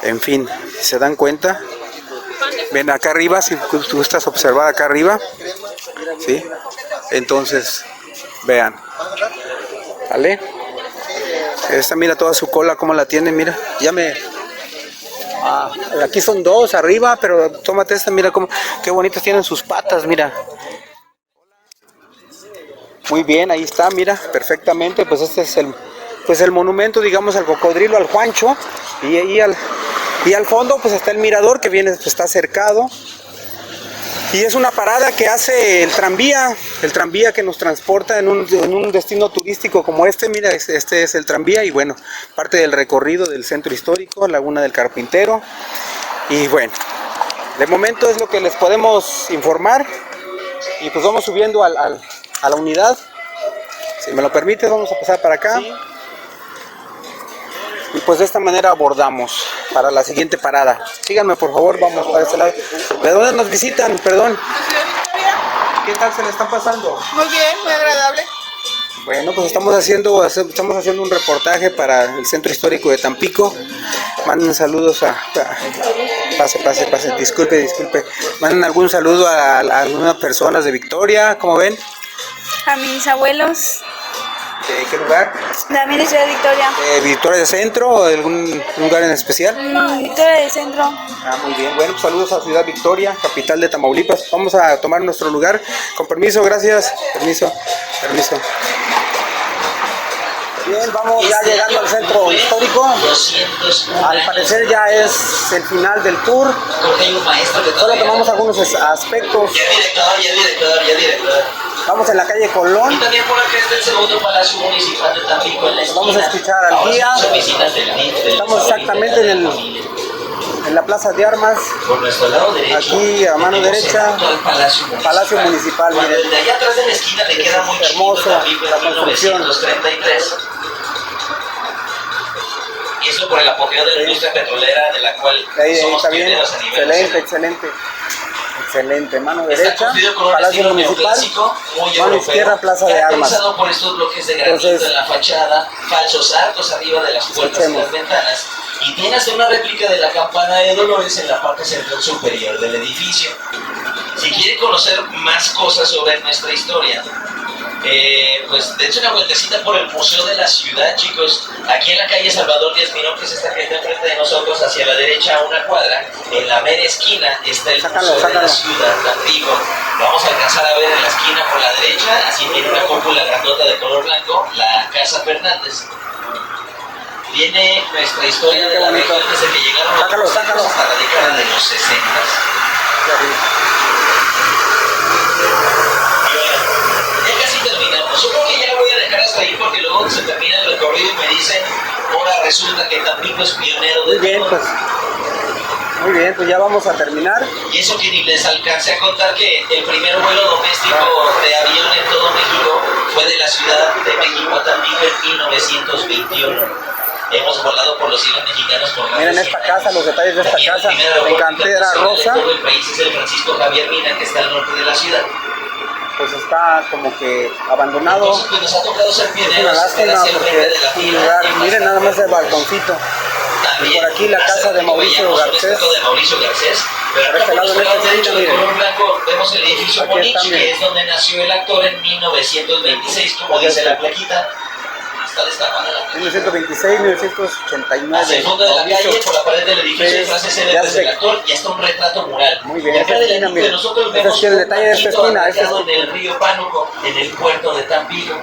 A: en fin, si se dan cuenta. Ven acá arriba, si tú gustas observar acá arriba. Sí, entonces, vean. ¿Vale? Esta, mira toda su cola, cómo la tiene, mira. Aquí son 2 arriba, pero tómate esta, mira qué bonitas tienen sus patas, mira. Muy bien, ahí está, mira, perfectamente. Pues este es el monumento, digamos, al cocodrilo, al Juancho. Y al fondo, pues está el mirador que viene, pues, está cercado. Y es una parada que hace el tranvía que nos transporta en un destino turístico como este. Mira, este es el tranvía y bueno, parte del recorrido del centro histórico, Laguna del Carpintero. Y bueno, de momento es lo que les podemos informar. Y pues vamos subiendo a la unidad. Si me lo permite, vamos a pasar para acá. Sí. Y pues de esta manera abordamos para la siguiente parada. Síganme por favor, vamos para este lado. ¿De dónde nos visitan? Perdón. ¿Qué tal se le están pasando?
J: Muy bien, muy agradable.
A: Bueno, pues estamos haciendo un reportaje para el Centro Histórico de Tampico. Manden saludos Pase, disculpe. Manden algún saludo a algunas personas de Victoria, ¿cómo ven?
J: A mis abuelos,
A: ¿De qué lugar?
J: También Ciudad Victoria.
A: ¿Victoria del Centro o de algún lugar en especial?
J: Victoria del Centro.
A: Ah, muy bien. Bueno, pues saludos a Ciudad Victoria, capital de Tamaulipas. Vamos a tomar nuestro lugar. Con permiso, gracias. Permiso. Bien, vamos ya llegando al centro histórico. Al parecer ya es el final del tour. Solo tomamos algunos aspectos.
I: Ya director.
A: Vamos en la calle Colón.
I: Y también por acá está el segundo Palacio Municipal de Tampico en la esquina.
A: Vamos a escuchar al guía. Estamos exactamente en la Plaza de Armas.
I: Por nuestro lado derecho.
A: Aquí a mano derecha. Palacio Municipal.
I: Cuando desde allá atrás de la esquina le queda muy
A: hermoso la construcción.
I: 1933. Y eso por el apogeo de la industria petrolera de la cual somos pioneros a nivel
A: Excelente, mano
I: Está
A: derecha,
I: construido con un
A: Palacio
I: estilo
A: Municipal,
I: neoclásico, muy
A: mano
I: europeo,
A: izquierda, Plaza de Armas.
I: caracterizado por estos bloques de granito
A: Entonces,
I: en la fachada, falsos arcos arriba de las puertas y las ventanas, y tiene hasta una réplica de la campana de Dolores en la parte central superior del edificio. Si quieren conocer más cosas sobre nuestra historia, pues dense una vueltecita por el Museo de la Ciudad, chicos. Aquí en la calle Salvador Díaz Miró, que es esta que está enfrente de nosotros, hacia la derecha a una cuadra, en la mera esquina está el Museo de la Ciudad, Tampico. Lo vamos a alcanzar a ver en la esquina por la derecha, así tiene una cúpula grandota de color blanco, la Casa Fernández. Viene nuestra historia de la región desde que llegaron los portugueses hasta la década de los 60. Yo creo que ya voy a dejar hasta ahí porque luego se termina el recorrido y me dicen, ahora resulta que Tampico es pionero de
A: Muy bien, pues ya vamos a terminar.
I: Y eso que ni les alcancé a contar que el primer vuelo doméstico de avión en todo México fue de la Ciudad de México a Tampico en 1921. Hemos volado por los cielos mexicanos con
A: miren esta casa, los detalles de esta casa, en cantera rosa.
I: Todo el país es el Francisco Javier Mina, que está al norte de la ciudad.
A: Pues está como que abandonado.
I: Entonces, pues nos ha tocado ser pioneros.
A: Es una lástima porque es un lugar, miren nada más el balconcito. Y por aquí la casa de Mauricio Garcés.
I: Pero
A: este lado, en esta esquina,
I: de
A: miren.
I: color blanco vemos el edificio
A: Aquí
I: Monich,
A: está, miren.
I: que es donde nació el actor en 1926, como dice la plaquita. Está destapada la plaquita.
A: 1926, 1989.
I: Hacia el fondo de la calle, por la pared del edificio, hay frases célebres del actor y hasta un retrato mural.
A: Muy bien,
I: Y acá
A: esta esquina,
I: adelante de
A: miren.
I: nosotros
A: Ese
I: vemos
A: es el detalle de esta
I: un
A: esquina.
I: barquito en el río Pánuco, en el puerto de Tampico.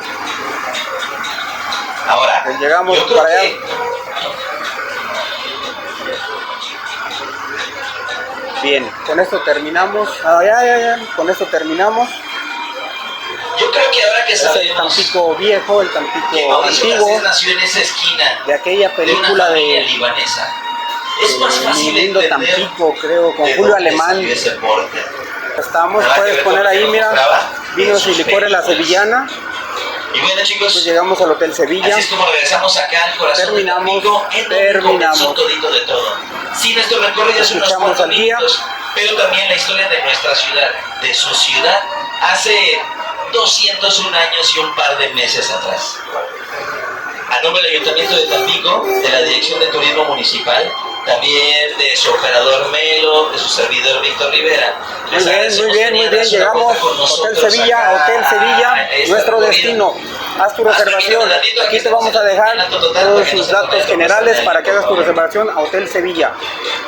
I: Ahora,
A: Pues llegamos
I: yo creo
A: para allá.
I: que
A: Bien, con esto terminamos. Con esto terminamos.
I: Yo creo que ahora que
A: Es el
I: sabemos
A: Tampico viejo, el
I: que
A: Tampico
I: Mauricio
A: antiguo,
I: Garcés nació en esa esquina
A: de aquella
I: de una
A: película
I: familia
A: de
I: libanesa, es más
A: Mi
I: fácil
A: lindo
I: entender
A: Tampico, creo, con
I: de
A: Julio
I: dónde
A: Alemán.
I: salió ese porte.
A: Estamos,
I: Nada que
A: puedes
I: ver
A: poner
I: con lo
A: ahí,
I: que nos
A: mira,
I: mostraba
A: vinos
I: en
A: y
I: sus
A: licores La
I: películas.
A: Sevillana.
I: Y bueno, chicos,
A: Pues llegamos al Hotel Sevilla.
I: así es como regresamos acá al corazón
A: Terminamos,
I: de Tampico, en donde
A: terminamos.
I: comenzó todito de todo. Sí, nuestro recorrido es unos
A: Escuchamos
I: cuantos
A: al guía.
I: minutos, pero también la historia de nuestra ciudad, de su ciudad, hace 201 años y un par de meses atrás. A nombre del Ayuntamiento de Tampico, de la Dirección de Turismo Municipal, también de su operador Melo, de su servidor Víctor Rivera.
A: Muy bien, llegamos Hotel Sevilla, nuestro destino. Haz tu reservación. Aquí te vamos a dejar todos sus datos generales para que hagas tu reservación a Hotel Sevilla,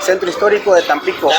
A: Centro Histórico de Tampico.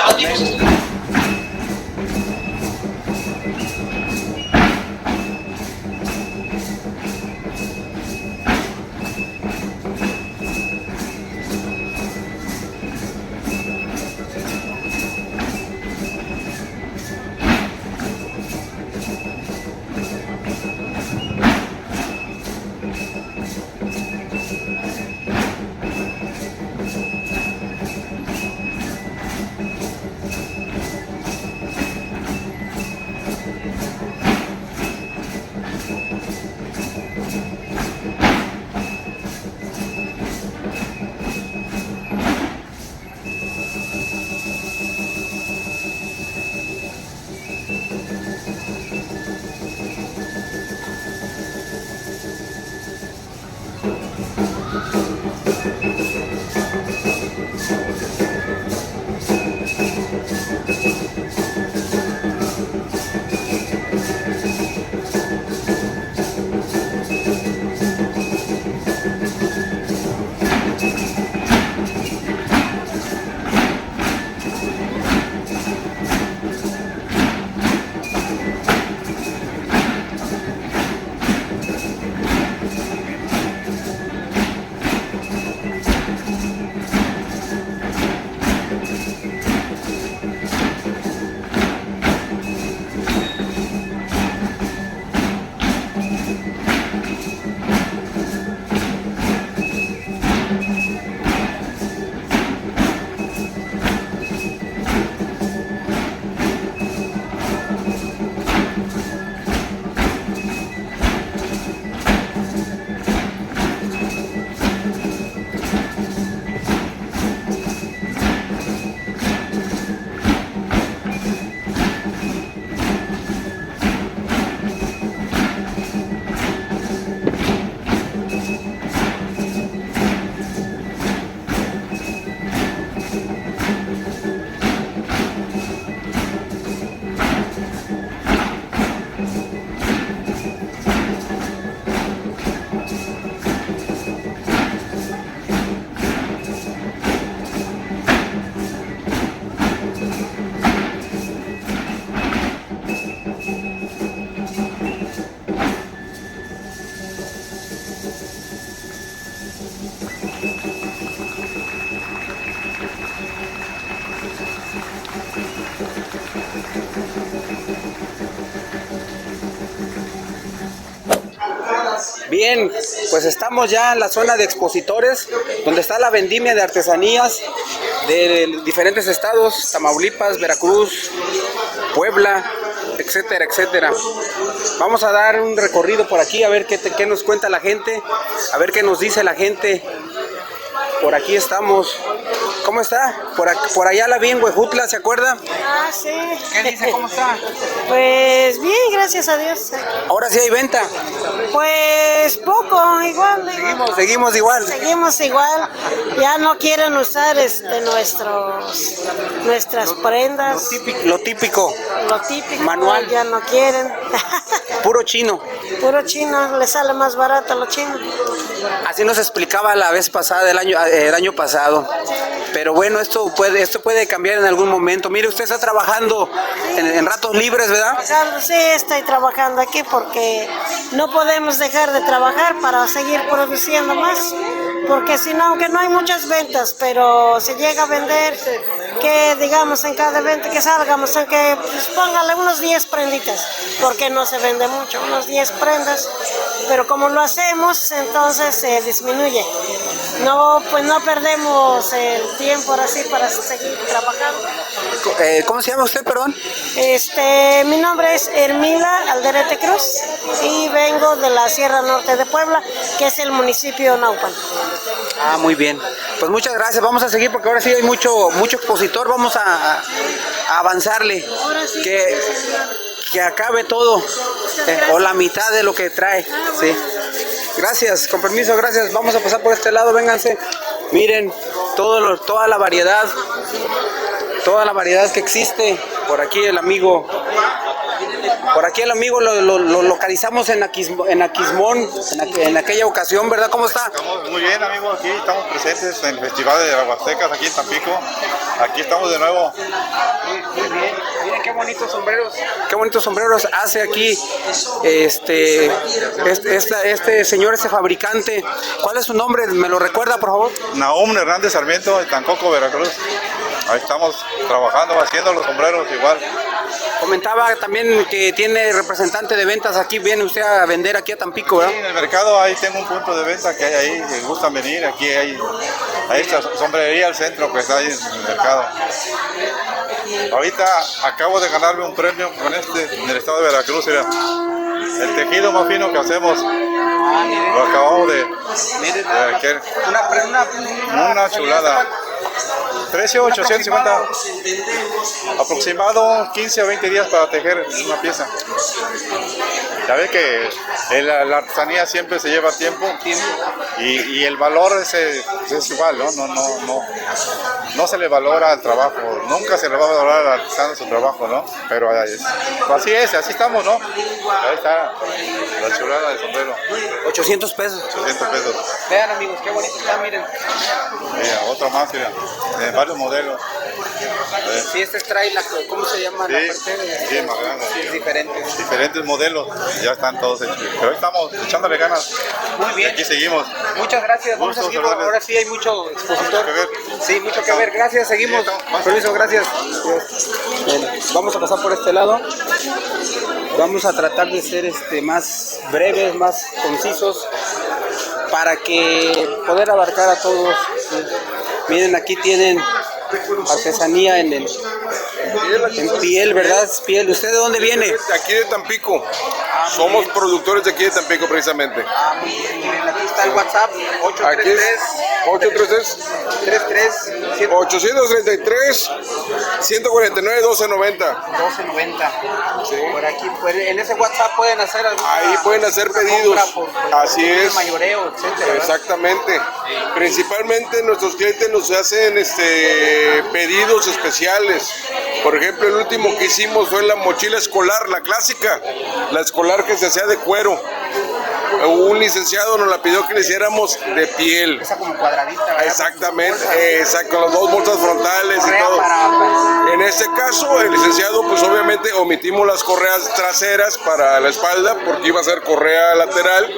A: Bien, pues estamos ya en la zona de expositores, donde está la vendimia de artesanías de diferentes estados, Tamaulipas, Veracruz, Puebla, etcétera, etcétera. Vamos a dar un recorrido por aquí a ver qué nos cuenta la gente, a ver qué nos dice la gente. Por aquí estamos. ¿Cómo está? Por allá la vi en Huejutla, ¿se acuerda?
K: Ah, sí.
A: ¿Qué dice? ¿Cómo está?
K: Pues bien, gracias a Dios.
A: Ahora sí hay venta.
K: Pues poco, igual.
A: Seguimos igual.
K: Seguimos igual. Ya no quieren usar nuestras prendas.
A: Lo típico.
K: Lo típico.
A: Manual.
K: Ya no quieren.
A: Puro chino.
K: Puro chino, le sale más barato a los chinos.
A: Así nos explicaba la vez pasada, el año pasado. Pero bueno, esto puede cambiar en algún momento. Mire, usted está trabajando en ratos libres, ¿verdad?
K: Sí, estoy trabajando aquí porque no podemos dejar de trabajar para seguir produciendo más. Porque si no, aunque no hay muchas ventas, pero se llega a vender, que digamos en cada evento que salgamos, aunque pues, póngale unos 10 prenditas, porque no se vende mucho, unos 10 prendas, pero como lo hacemos, entonces se disminuye. No, pues no perdemos el tiempo ahora sí para seguir trabajando.
A: ¿Cómo se llama usted, perdón?
K: Mi nombre es Hermila Alderete Cruz y vengo de la Sierra Norte de Puebla, que es el municipio de Naupan.
A: Ah, muy bien. Pues muchas gracias. Vamos a seguir porque ahora sí hay mucho expositor. Vamos a avanzarle. Que acabe todo. O la mitad de lo que trae. Sí. Gracias. Con permiso, gracias. Vamos a pasar por este lado. Vénganse. Miren toda la variedad. Toda la variedad que existe. Por aquí el amigo lo localizamos en Aquismón, en aquella ocasión, ¿verdad? ¿Cómo está?
L: Estamos muy bien, amigo, aquí estamos presentes en el Festival de Aguastecas, aquí en Tampico. Aquí estamos de nuevo.
A: Muy bien, miren qué bonitos sombreros. Qué bonitos sombreros hace aquí este señor, este fabricante. ¿Cuál es su nombre? ¿Me lo recuerda, por favor?
L: Nahum Hernández Sarmiento, de Tancoco, Veracruz. Ahí estamos trabajando, haciendo los sombreros igual.
A: Comentaba también que tiene representante de ventas aquí, viene usted a vender aquí a Tampico, ¿verdad?
L: Sí, en el mercado ahí tengo un punto de venta que hay ahí, que gustan venir, aquí hay esta sombrería al centro que está ahí en el mercado. Ahorita acabo de ganarme un premio con en el estado de Veracruz, mira. El tejido más fino que hacemos, lo acabamos de hacer. Una chulada. Precio 850, aproximado 15 a 20 días para tejer una pieza. Ya ve que la artesanía siempre se lleva tiempo y el valor es igual, ¿no? No se le valora el trabajo, nunca se le va a valorar al artesano su trabajo, ¿no? Pero así es, así estamos, ¿no? Ahí está la chulada de sombrero.
A: 800 pesos.
L: 800 pesos.
A: Vean, amigos, qué bonito está, miren.
L: Mira, otro más, mira, de varios modelos.
A: Sí, este trae ¿cómo se llama?
L: Sí,
A: la parte
L: sí, más grande.
A: Sí, diferentes.
L: Diferentes modelos, ya están todos hechos. Pero hoy estamos echándole ganas.
A: Muy bien.
L: Y aquí seguimos.
A: Muchas gracias. Vamos a seguir. Ahora sí hay mucho expositor. Sí, mucho que ver. Gracias, seguimos. Permiso, gracias. Bien, vamos a pasar por este lado. Vamos a tratar de ser más breves, más concisos, para que poder abarcar a todos. Miren, aquí tienen artesanía en piel, ¿verdad? Es piel. ¿Usted de dónde viene?
M: De aquí de Tampico. Somos productores de aquí de Tampico, precisamente.
A: Muy bien. Miren, aquí está el WhatsApp,
M: 833 149 1290.
A: 1290. Sí. Por aquí, en ese WhatsApp pueden hacer
M: ahí pueden hacer pedidos. Así es.
A: Mayoreo, etcétera.
M: Exactamente. Sí. Principalmente nuestros clientes nos hacen pedidos especiales. Por ejemplo, el último que hicimos fue la mochila escolar, la clásica, la escolar que se hacía de cuero. Un licenciado nos la pidió que le hiciéramos de piel.
A: Esa como cuadradita, ¿verdad?
M: Exactamente, con las dos bolsas frontales y todo. En este caso, el licenciado, pues obviamente omitimos las correas traseras para la espalda porque iba a ser correa lateral.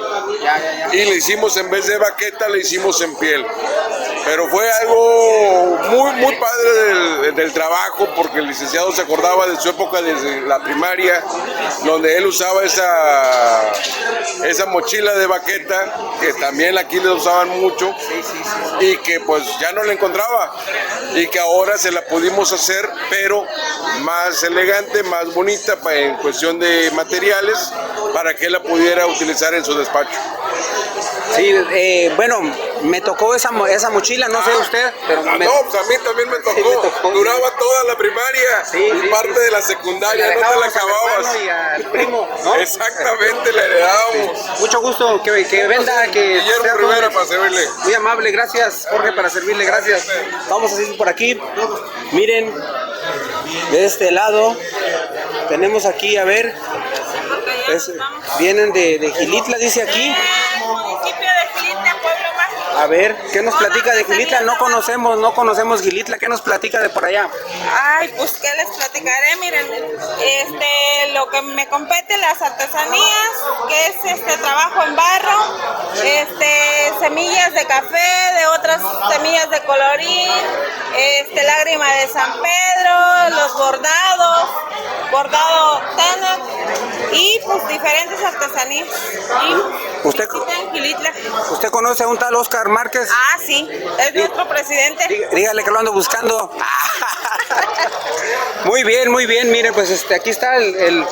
M: Y le hicimos, en vez de baqueta, le hicimos en piel. Pero fue algo muy padre del trabajo, porque el licenciado se acordaba de su época desde la primaria, donde él usaba esa mochila de baqueta, que también aquí le usaban mucho, y que pues ya no la encontraba, y que ahora se la pudimos hacer, pero más elegante, más bonita en cuestión de materiales, para que él la pudiera utilizar en su despacho.
A: Sí, bueno, me tocó esa mochila, no sé usted, pero
M: no, pues a mí también me tocó. Sí, duraba toda la primaria y parte de la secundaria, no te la acababas.
A: Y al primo, ¿no?
M: Exactamente, la heredábamos.
A: Mucho gusto, que venda, que
M: Guillermo Rivera, para servirle.
A: Muy amable, gracias, Jorge, para servirle, gracias. Vamos a seguir por aquí. Miren, de este lado tenemos aquí, a ver, vienen de Gilitla, dice aquí. A ver, ¿qué nos platica de Gilitla? No conocemos Gilitla, ¿qué nos platica de por allá?
N: Ay, pues qué les platicaré, miren, lo que me compete, las artesanías, que es trabajo en barro, semillas de café, de otras semillas de colorín, lágrima de San Pedro, los bordados, bordado Tenex y pues diferentes artesanías.
A: ¿Usted conoce a un tal Oscar Márquez?
N: Ah, sí, es nuestro presidente.
A: Dígale que lo ando buscando. Muy bien, miren, pues aquí está el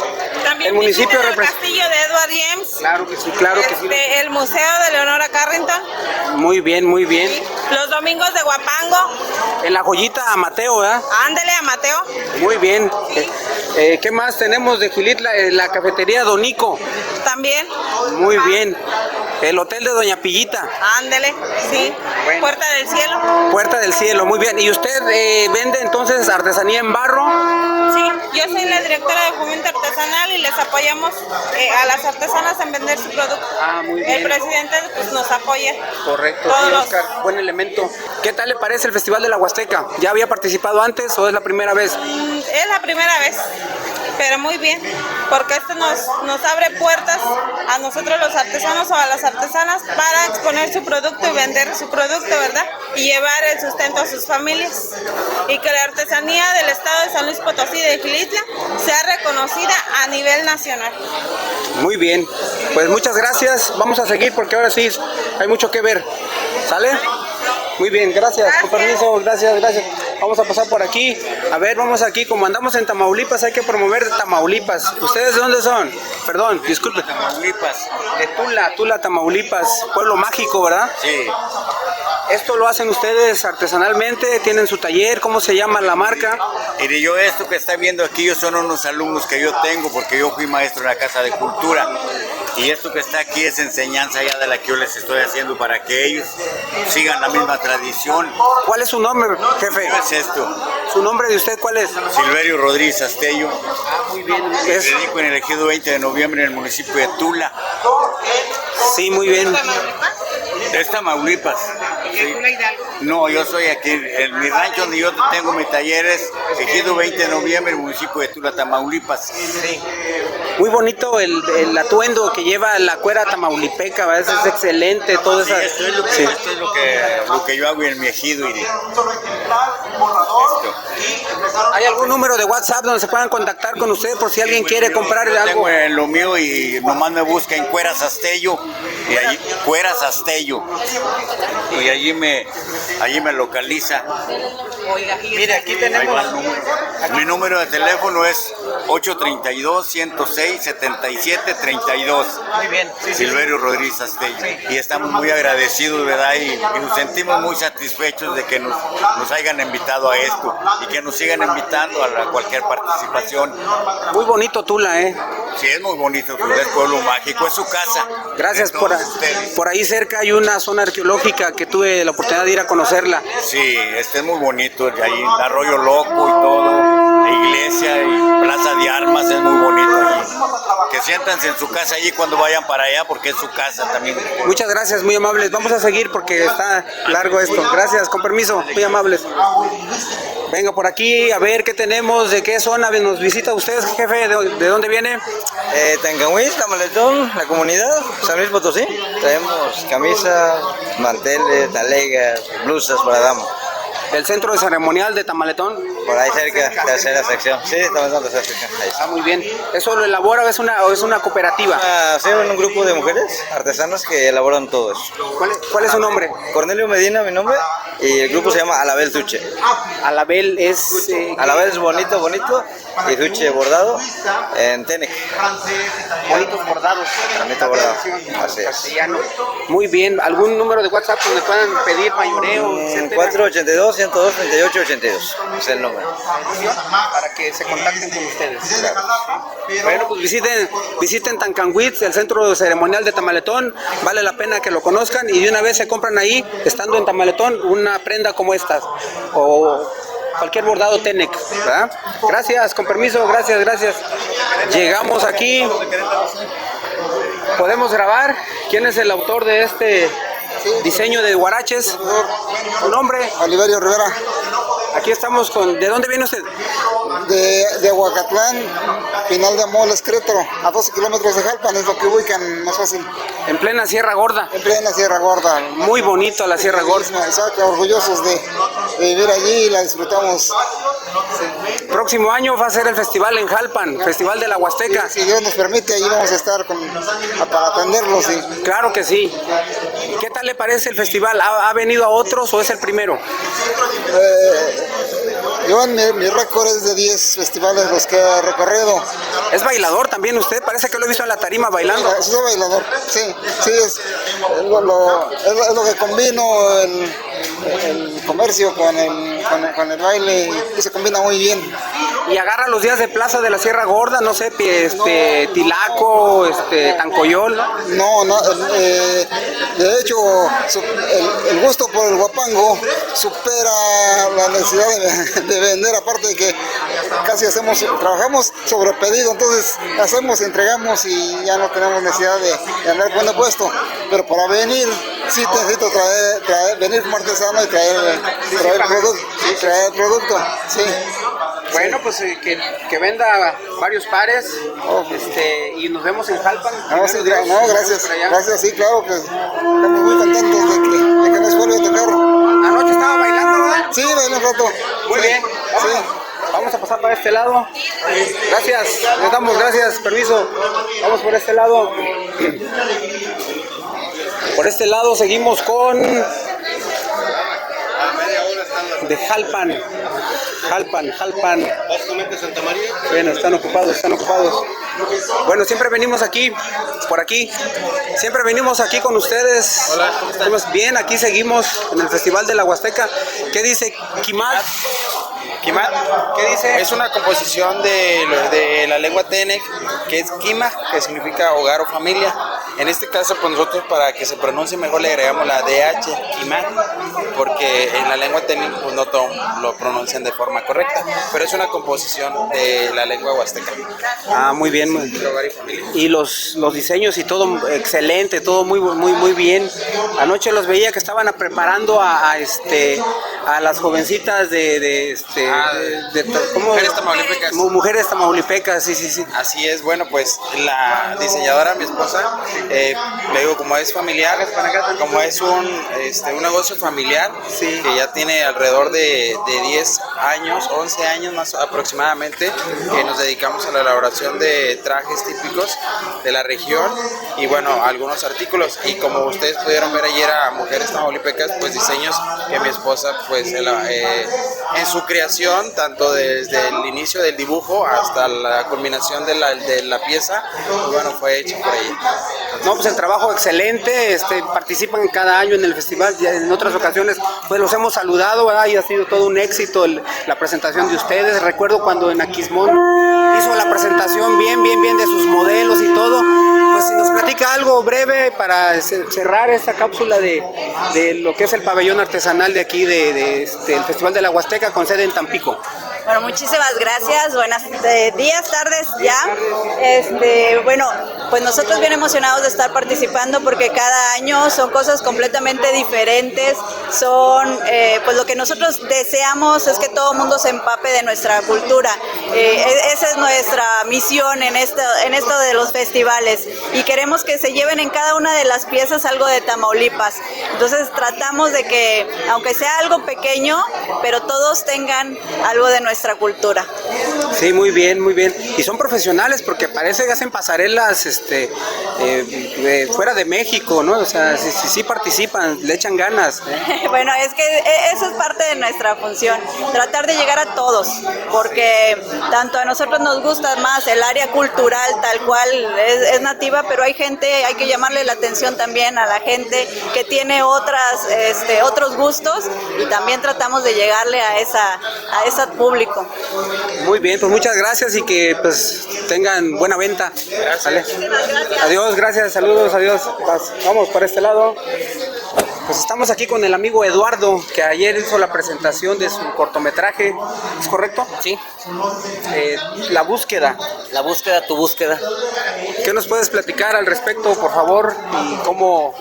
A: municipio
N: el castillo de Edward James.
A: Claro que sí,
N: El museo de Leonora Carrington.
A: Muy bien.
N: Los domingos de Guapango.
A: En la joyita a Mateo, ¿verdad?
N: Ándele a Mateo.
A: Muy bien. ¿Qué más tenemos de Gilitla? La cafetería Donico.
N: También.
A: Muy bien. El hotel de Doña Pillita.
N: Ándele, sí. Bueno. Puerta del Cielo.
A: Puerta del Cielo, muy bien. ¿Y usted vende entonces artesanía en barro?
N: Sí, yo soy la directora de Fomento Artesanal y les apoyamos a las artesanas en vender su producto.
A: Ah, muy bien.
N: El presidente pues, nos apoya.
A: Correcto, sí, Oscar, buen elemento. ¿Qué tal le parece el Festival de la Huasteca? ¿Ya había participado antes o es la primera vez?
N: Es la primera vez, pero muy bien, porque esto nos abre puertas a nosotros los artesanos o a las artesanas para exponer su producto y vender su producto, ¿verdad? Y llevar el sustento a sus familias. Y que la artesanía del estado de San Luis Potosí de Gilitla sea reconocida a nivel nacional.
A: Muy bien, pues muchas gracias. Vamos a seguir porque ahora sí hay mucho que ver. ¿Sale? Muy bien, gracias. Con permiso, gracias. Vamos a pasar por aquí. A ver, vamos aquí. Como andamos en Tamaulipas, hay que promover Tamaulipas. ¿Ustedes de dónde son? Perdón, disculpe.
O: Tamaulipas.
A: De Tula, Tamaulipas. Pueblo mágico, ¿verdad?
O: Sí.
A: ¿Esto lo hacen ustedes artesanalmente? ¿Tienen su taller? ¿Cómo se llama la marca?
O: Mire, yo esto que está viendo aquí, yo son unos alumnos que yo tengo, porque yo fui maestro en la Casa de Cultura. Y esto que está aquí es enseñanza ya de la que yo les estoy haciendo para que ellos sigan la misma tradición.
A: ¿Cuál es su nombre, jefe?
O: ¿Qué es esto?
A: ¿Su nombre de usted cuál es?
O: Silverio Rodríguez Astello.
A: Muy bien.
O: Me dedico en el ejido 20 de noviembre en el municipio de Tula.
A: Sí, muy bien.
O: Es Tamaulipas. Sí. No, yo soy aquí, en mi rancho donde yo tengo mis talleres, ejido 20 de noviembre, el municipio de Tula, Tamaulipas.
A: Sí. Muy bonito el atuendo que lleva la cuera tamaulipeca, ¿verdad? Es excelente, todo eso.
O: Esto es lo que yo hago en mi ejido.
A: ¿Hay algún número de WhatsApp donde se puedan contactar con ustedes por si alguien quiere comprar algo?
O: Tengo en lo mío y nomás me busca en Cueras Astello, y allí, Cueras Astello, y allí me localiza.
A: Mire, aquí tenemos.
O: Mi número de teléfono es 832-106-7732.
A: Muy bien.
O: Silverio Rodríguez Astello. Y estamos muy agradecidos, ¿verdad? Y nos sentimos muy satisfechos de que nos hayan invitado a esto y que nos sigan invitando a cualquier participación.
A: Muy bonito Tula, ¿eh?
O: Sí, es muy bonito, Tula, es pueblo mágico, es su casa.
A: Gracias por ahí cerca hay una zona arqueológica que tuve la oportunidad de ir a conocerla.
O: Sí, es muy bonito, ahí Arroyo Loco y todo, la iglesia y Plaza de Armas es muy bonito allí. Que siéntanse en su casa allí cuando vayan para allá, porque es su casa también.
A: Muchas gracias, muy amables. Vamos a seguir porque está largo esto. Gracias, con permiso, muy amables. Venga por aquí, a ver qué tenemos, de qué zona nos visita usted, jefe, de dónde viene.
P: Tancanhuitz, Tamaletón, la comunidad, San Luis Potosí. Traemos camisas, manteles, talegas, blusas para damas.
A: ¿Del centro de ceremonial de Tamaletón?
P: Por ahí cerca, tercera sección. Sí, Tamaletón, tercera sección. Ahí.
A: Ah, muy bien. ¿Eso lo elabora o es una cooperativa?
P: Sí, un grupo de mujeres artesanas que elaboran todo eso.
A: ¿Cuál es su nombre?
P: Cornelio Medina, mi nombre, y el grupo se llama Alabel Tuche.
A: Alabel es...
P: Alabel es bonito, y Tuche bordado en Tenec.
A: Bonitos bordados.
P: Bonito bordado, así es.
A: Muy bien. ¿Algún número de WhatsApp donde puedan pedir mayoreo?
P: 482-102-3882 es el número.
A: Para que se contacten con ustedes. Bueno, pues visiten Tancanhuitz, el centro ceremonial de Tamaletón. Vale la pena que lo conozcan y de una vez se compran ahí, estando en Tamaletón, una prenda como esta o cualquier bordado Tenec, ¿verdad? Gracias, con permiso, gracias. Llegamos aquí. ¿Podemos grabar? ¿Quién es el autor de este diseño de huaraches? ¿Su nombre?
Q: Oliverio Rivera.
A: Aquí estamos con... ¿De dónde viene usted?
Q: De Huacatlán, Pinal de Amoles, Querétaro, a 12 kilómetros de Jalpan, es lo que ubican más fácil.
A: En plena Sierra Gorda.
Q: En plena Sierra Gorda.
A: Muy bonito la Sierra Gorda.
Q: Exacto, orgullosos de vivir allí y la disfrutamos.
A: Sí. Próximo año va a ser el festival en Jalpan, Festival de la Huasteca.
Q: Si Dios nos permite, allí vamos a estar para atenderlos. Sí.
A: Claro que sí. ¿Qué tal le parece el festival? ¿Ha venido a otros o es el primero?
Q: Yo mi récord es de 10 festivales los que he recorrido.
A: ¿Es bailador también usted? Parece que lo he visto en la tarima bailando.
Q: Soy bailador, sí, es lo que combino el comercio con el baile y se combina muy bien.
A: ¿Y agarra los días de plaza de la Sierra Gorda? No sé, Tilaco, Tancoyol.
Q: No, de hecho el gusto por el guapango supera la necesidad de vender, aparte de que casi trabajamos sobre pedido, entonces hacemos, entregamos y ya no tenemos necesidad de andar poniendo puesto, pero para venir sí necesito venir como artesano y traer el producto, sí.
A: Bueno, pues que venda varios pares y nos vemos en Jalpan.
Q: Gracias, sí, claro que estamos muy contentos de que nos vuelva a tocar.
A: Anoche estaba bailando, ¿verdad?
Q: Sí, bailé un rato.
A: Muy bien, vamos a pasar para este lado. Gracias, les damos gracias, permiso. Vamos por este lado. Por este lado seguimos con... de Jalpan.
R: Básicamente Santa María.
A: Bueno, están ocupados. Bueno, siempre venimos aquí, por aquí. Siempre venimos aquí con ustedes.
R: Hola, ¿cómo están?
A: Bien, aquí seguimos en el Festival de la Huasteca. ¿Qué dice Quimat? ¿Qué dice?
S: Es una composición de la lengua Tenec, que es Quima, que significa hogar o familia. En este caso, pues nosotros para que se pronuncie mejor le agregamos la DH, Quimat, porque en la lengua Tenec pues no todo lo pronuncian de forma correcta, pero es una composición de la lengua huasteca.
A: Ah, muy bien.
S: Hogar y familia.
A: Y los diseños y todo excelente, todo muy bien. Anoche los veía que estaban preparando a las jovencitas
S: Mujeres Tamaulipecas.
A: Mujeres Tamaulipecas, sí.
S: Así es, bueno, pues la diseñadora, mi esposa, le digo, como es familiar, como es un negocio familiar, que ya tiene alrededor de 10 años, 11 años más aproximadamente, que nos dedicamos a la elaboración de trajes típicos de la región y bueno, algunos artículos, y como ustedes pudieron ver ayer a Mujeres Tamaulipecas, pues diseños que mi esposa pues en su creación, tanto desde el inicio del dibujo hasta la culminación de la pieza, pues bueno, fue hecho por ella.
A: No, pues el trabajo excelente, participan cada año en el festival, ya en otras ocasiones pues los hemos saludado, ¿verdad? Y ha sido todo un éxito la presentación de ustedes. Recuerdo cuando en Aquismón hizo la presentación bien de sus modelos y todo. Pues si nos platica algo breve para cerrar esta cápsula de lo que es el pabellón artesanal de aquí del Festival de la Huasteca con sede en Tampico.
J: Bueno, muchísimas gracias. Buenos días, tardes ya. Bueno, pues nosotros bien emocionados de estar participando porque cada año son cosas completamente diferentes. Son, pues lo que nosotros deseamos es que todo el mundo se empape de nuestra cultura. Esa es nuestra misión en esto de los festivales y queremos que se lleven en cada una de las piezas algo de Tamaulipas. Entonces tratamos de que, aunque sea algo pequeño, pero todos tengan algo de nuestra cultura.
A: Sí, muy bien, muy bien. Y son profesionales porque parece que hacen pasarelas fuera de México, ¿no? O sea, sí participan, le echan ganas.
J: Bueno, es que eso es parte de nuestra función, tratar de llegar a todos, porque tanto a nosotros nos gusta más el área cultural tal cual es nativa, pero hay gente, hay que llamarle la atención también a la gente que tiene otros gustos y también tratamos de llegarle a ese público.
A: Muy bien, pues muchas gracias y que pues tengan buena venta. ¿Vale? Adiós, gracias, saludos, adiós. Vamos para este lado. Pues estamos aquí con el amigo Eduardo, que ayer hizo la presentación de su cortometraje, ¿es correcto?
R: Sí.
A: La búsqueda.
R: La búsqueda, tu búsqueda.
A: ¿Qué nos puedes platicar al respecto, por favor? ¿Y cómo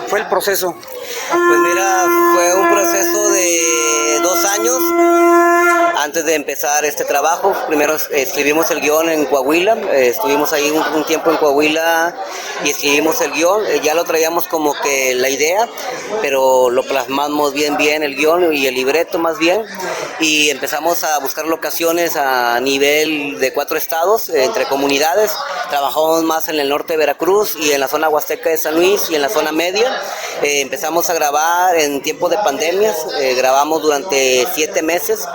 A: fue el proceso?
R: Pues mira, fue un proceso de 2 años antes de empezar este trabajo. Primero escribimos el guión en Coahuila, estuvimos ahí un tiempo en Coahuila y escribimos el guión. Ya lo traíamos como que la idea, pero lo plasmamos bien el guión y el libreto más bien, y empezamos a buscar locaciones a nivel de 4 estados, entre comunidades. Trabajamos más en el norte de Veracruz y en la zona huasteca de San Luis y en la zona media. Empezamos a grabar en tiempo de pandemias, grabamos durante 7 meses,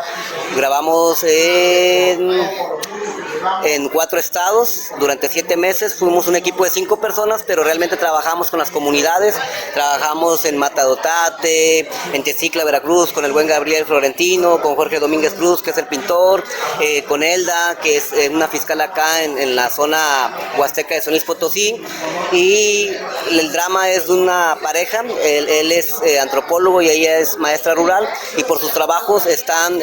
R: grabamos en 4 estados durante 7 meses. Fuimos un equipo de 5 personas, pero realmente trabajamos con las comunidades. Trabajamos en Matadotate, en Tecicla, Veracruz, con el buen Gabriel Florentino, con Jorge Domínguez Cruz, que es el pintor, con Elda, que es una fiscal acá en la zona huasteca de San Luis Potosí. Y el drama es de una pareja, él es antropólogo y ella es maestra rural, y por sus trabajos se están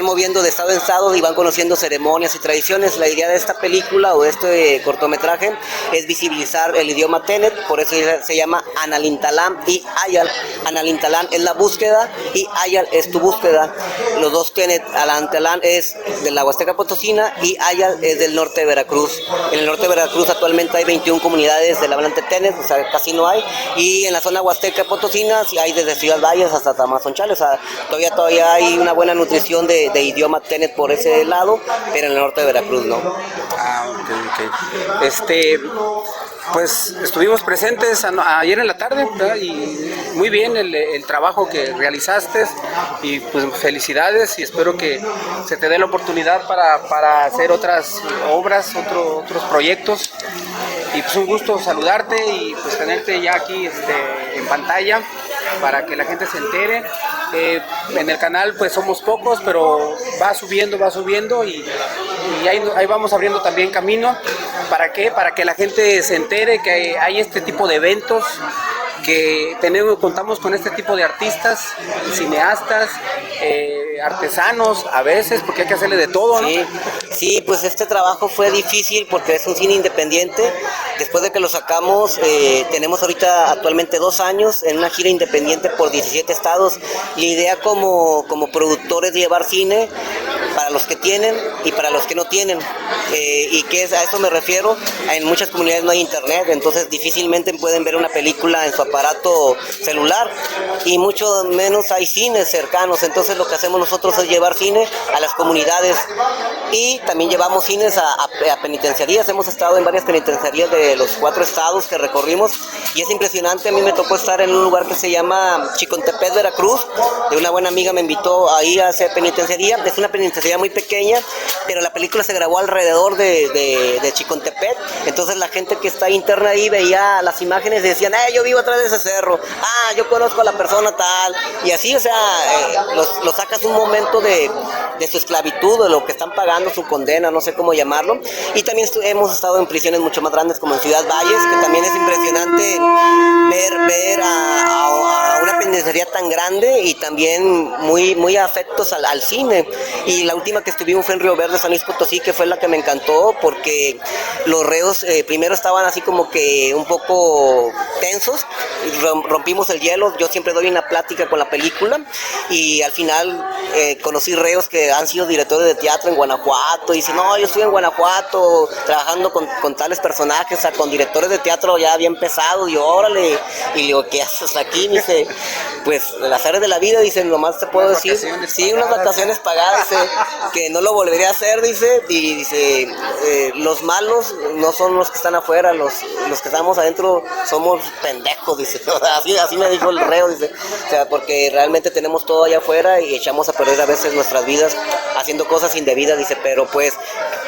R: moviendo de estado en estado y van conociendo ceremonias y tradiciones. La idea de esta película o de este cortometraje es visibilizar el idioma Tenet, por eso se llama Analintalán y Ayal. Analintalán es la búsqueda y Ayal es tu búsqueda. Los dos Tenet, Analintalán es de la Huasteca Potosina y Ayal es del norte de Veracruz. En el norte de Veracruz actualmente hay 21 comunidades del hablante Tenet, o sea, casi no hay, y en la zona Huasteca Potosina sí hay desde Ciudad Valles hasta Tamazunchale, o sea, todavía hay una buena nutrición de idioma Tenet por ese lado, pero en el norte de Veracruz no.
A: Pues estuvimos presentes ayer en la tarde, ¿verdad? Y muy bien el trabajo que realizaste, y pues felicidades, y espero que se te dé la oportunidad para hacer otras obras, otros proyectos, y pues un gusto saludarte y pues tenerte ya aquí en pantalla para que la gente se entere. En el canal pues somos pocos, pero va subiendo y ahí vamos abriendo también camino. ¿Para qué? Para que la gente se entere que hay este tipo de eventos, que contamos con este tipo de artistas, cineastas, artesanos a veces, porque hay que hacerle de todo, ¿no?
R: Sí, pues este trabajo fue difícil porque es un cine independiente. Después de que lo sacamos, tenemos ahorita actualmente 2 años en una gira independiente por 17 estados. La idea como productor es llevar cine para los que tienen y para los que no tienen. Y que a eso me refiero. En muchas comunidades no hay internet, entonces difícilmente pueden ver una película en su aparato celular, y mucho menos hay cines cercanos. Entonces lo que hacemos nosotros es llevar cine a las comunidades, y también llevamos cines a penitenciarías. Hemos estado en varias penitenciarías de los 4 estados que recorrimos, y es impresionante. A mí me tocó estar en un lugar que se llama Chicontepec, Veracruz. De una buena amiga me invitó ahí a hacer penitenciaría. Es una penitenciaría veía muy pequeña, pero la película se grabó alrededor de Chicontepec, entonces la gente que está interna ahí veía las imágenes y decían, yo vivo atrás de ese cerro, yo conozco a la persona tal, y así, o sea, los sacas un momento de su esclavitud, de lo que están pagando, su condena, no sé cómo llamarlo, y también hemos estado en prisiones mucho más grandes como en Ciudad Valles, que también es impresionante ver a una penitenciaría tan grande y también muy afectos al cine. Y la última que estuvimos fue en Río Verde, San Luis Potosí, que fue la que me encantó porque los reos primero estaban así como que un poco tensos, rompimos el hielo, yo siempre doy una plática con la película y al final conocí reos que han sido directores de teatro en Guanajuato y dicen, no, yo estoy en Guanajuato trabajando con tales personajes, o sea, con directores de teatro ya bien pesados, y órale, y le digo, ¿qué haces aquí? Me dice, pues las áreas de la vida, dicen, nomás te puedo decir, sí, unas vacaciones pagadas, dice, que no lo volvería a hacer, dice, y dice, los malos no son los que están afuera, los que estamos adentro somos pendejos, dice, o sea, así me dijo el reo, dice, o sea, porque realmente tenemos todo allá afuera y echamos a perder a veces nuestras vidas haciendo cosas indebidas, dice, pero pues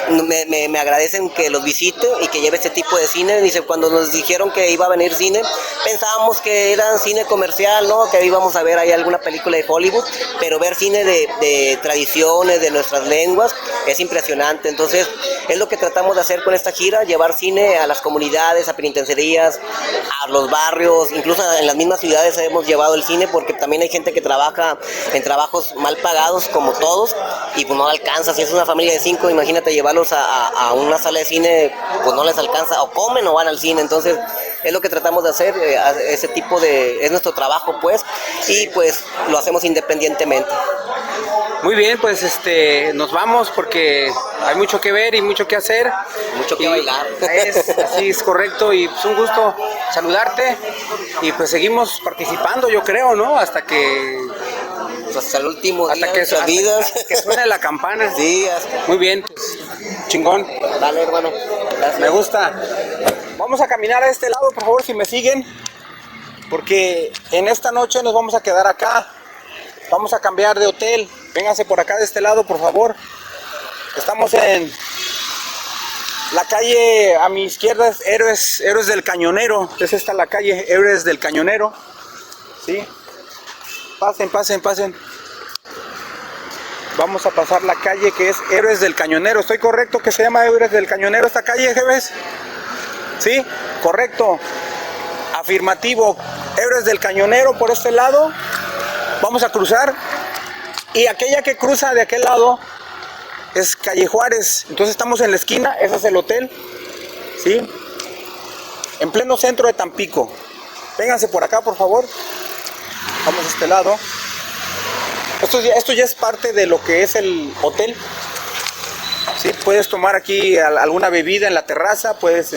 R: me agradecen que los visite y que lleve este tipo de cine. Dice, cuando nos dijeron que iba a venir cine, pensábamos que era cine comercial, ¿no? Que íbamos a ver ahí alguna película de Hollywood, pero ver cine de tradiciones, de nuestras lenguas, es impresionante. Entonces, es lo que tratamos de hacer con esta gira, llevar cine a las comunidades, a penitenciarías, a los barrios, incluso en las mismas ciudades hemos llevado el cine, porque también hay gente que trabaja en trabajos mal pagados, como todos, y pues no alcanza. Si es una familia de 5, imagínate llevarlos a una sala de cine, pues no les alcanza, o comen o van al cine. Entonces es lo que tratamos de hacer, ese tipo de, es nuestro trabajo pues, y pues lo hacemos independientemente.
A: Muy bien, pues nos vamos porque hay mucho que ver y mucho que hacer.
R: Mucho que bailar.
A: Así es correcto, y pues un gusto saludarte y pues seguimos participando, yo creo, ¿no? Hasta que...
R: hasta el último día
A: hasta
R: de nuestras vidas.
A: Hasta que suene la campana.
R: Sí,
A: muy bien, pues, chingón.
R: Dale, hermano. Gracias.
A: Me gusta. Vamos a caminar a este lado, por favor, si me siguen, porque en esta noche nos vamos a quedar acá. Vamos a cambiar de hotel. Vénganse por acá de este lado, por favor. Estamos en la calle, a mi izquierda es Héroes del Cañonero. Es esta la calle, Héroes del Cañonero. ¿Sí? Pasen. Vamos a pasar la calle que es Héroes del Cañonero. ¿Estoy correcto que se llama Héroes del Cañonero esta calle, jefes? ¿Sí? Correcto. Afirmativo. Héroes del Cañonero por este lado. Vamos a cruzar. Y aquella que cruza de aquel lado es Calle Juárez. Entonces estamos en la esquina. Ese es el hotel. ¿Sí? En pleno centro de Tampico. Vénganse por acá, por favor. Vamos a este lado. Esto ya es parte de lo que es el hotel. ¿Sí? Puedes tomar aquí alguna bebida en la terraza, puedes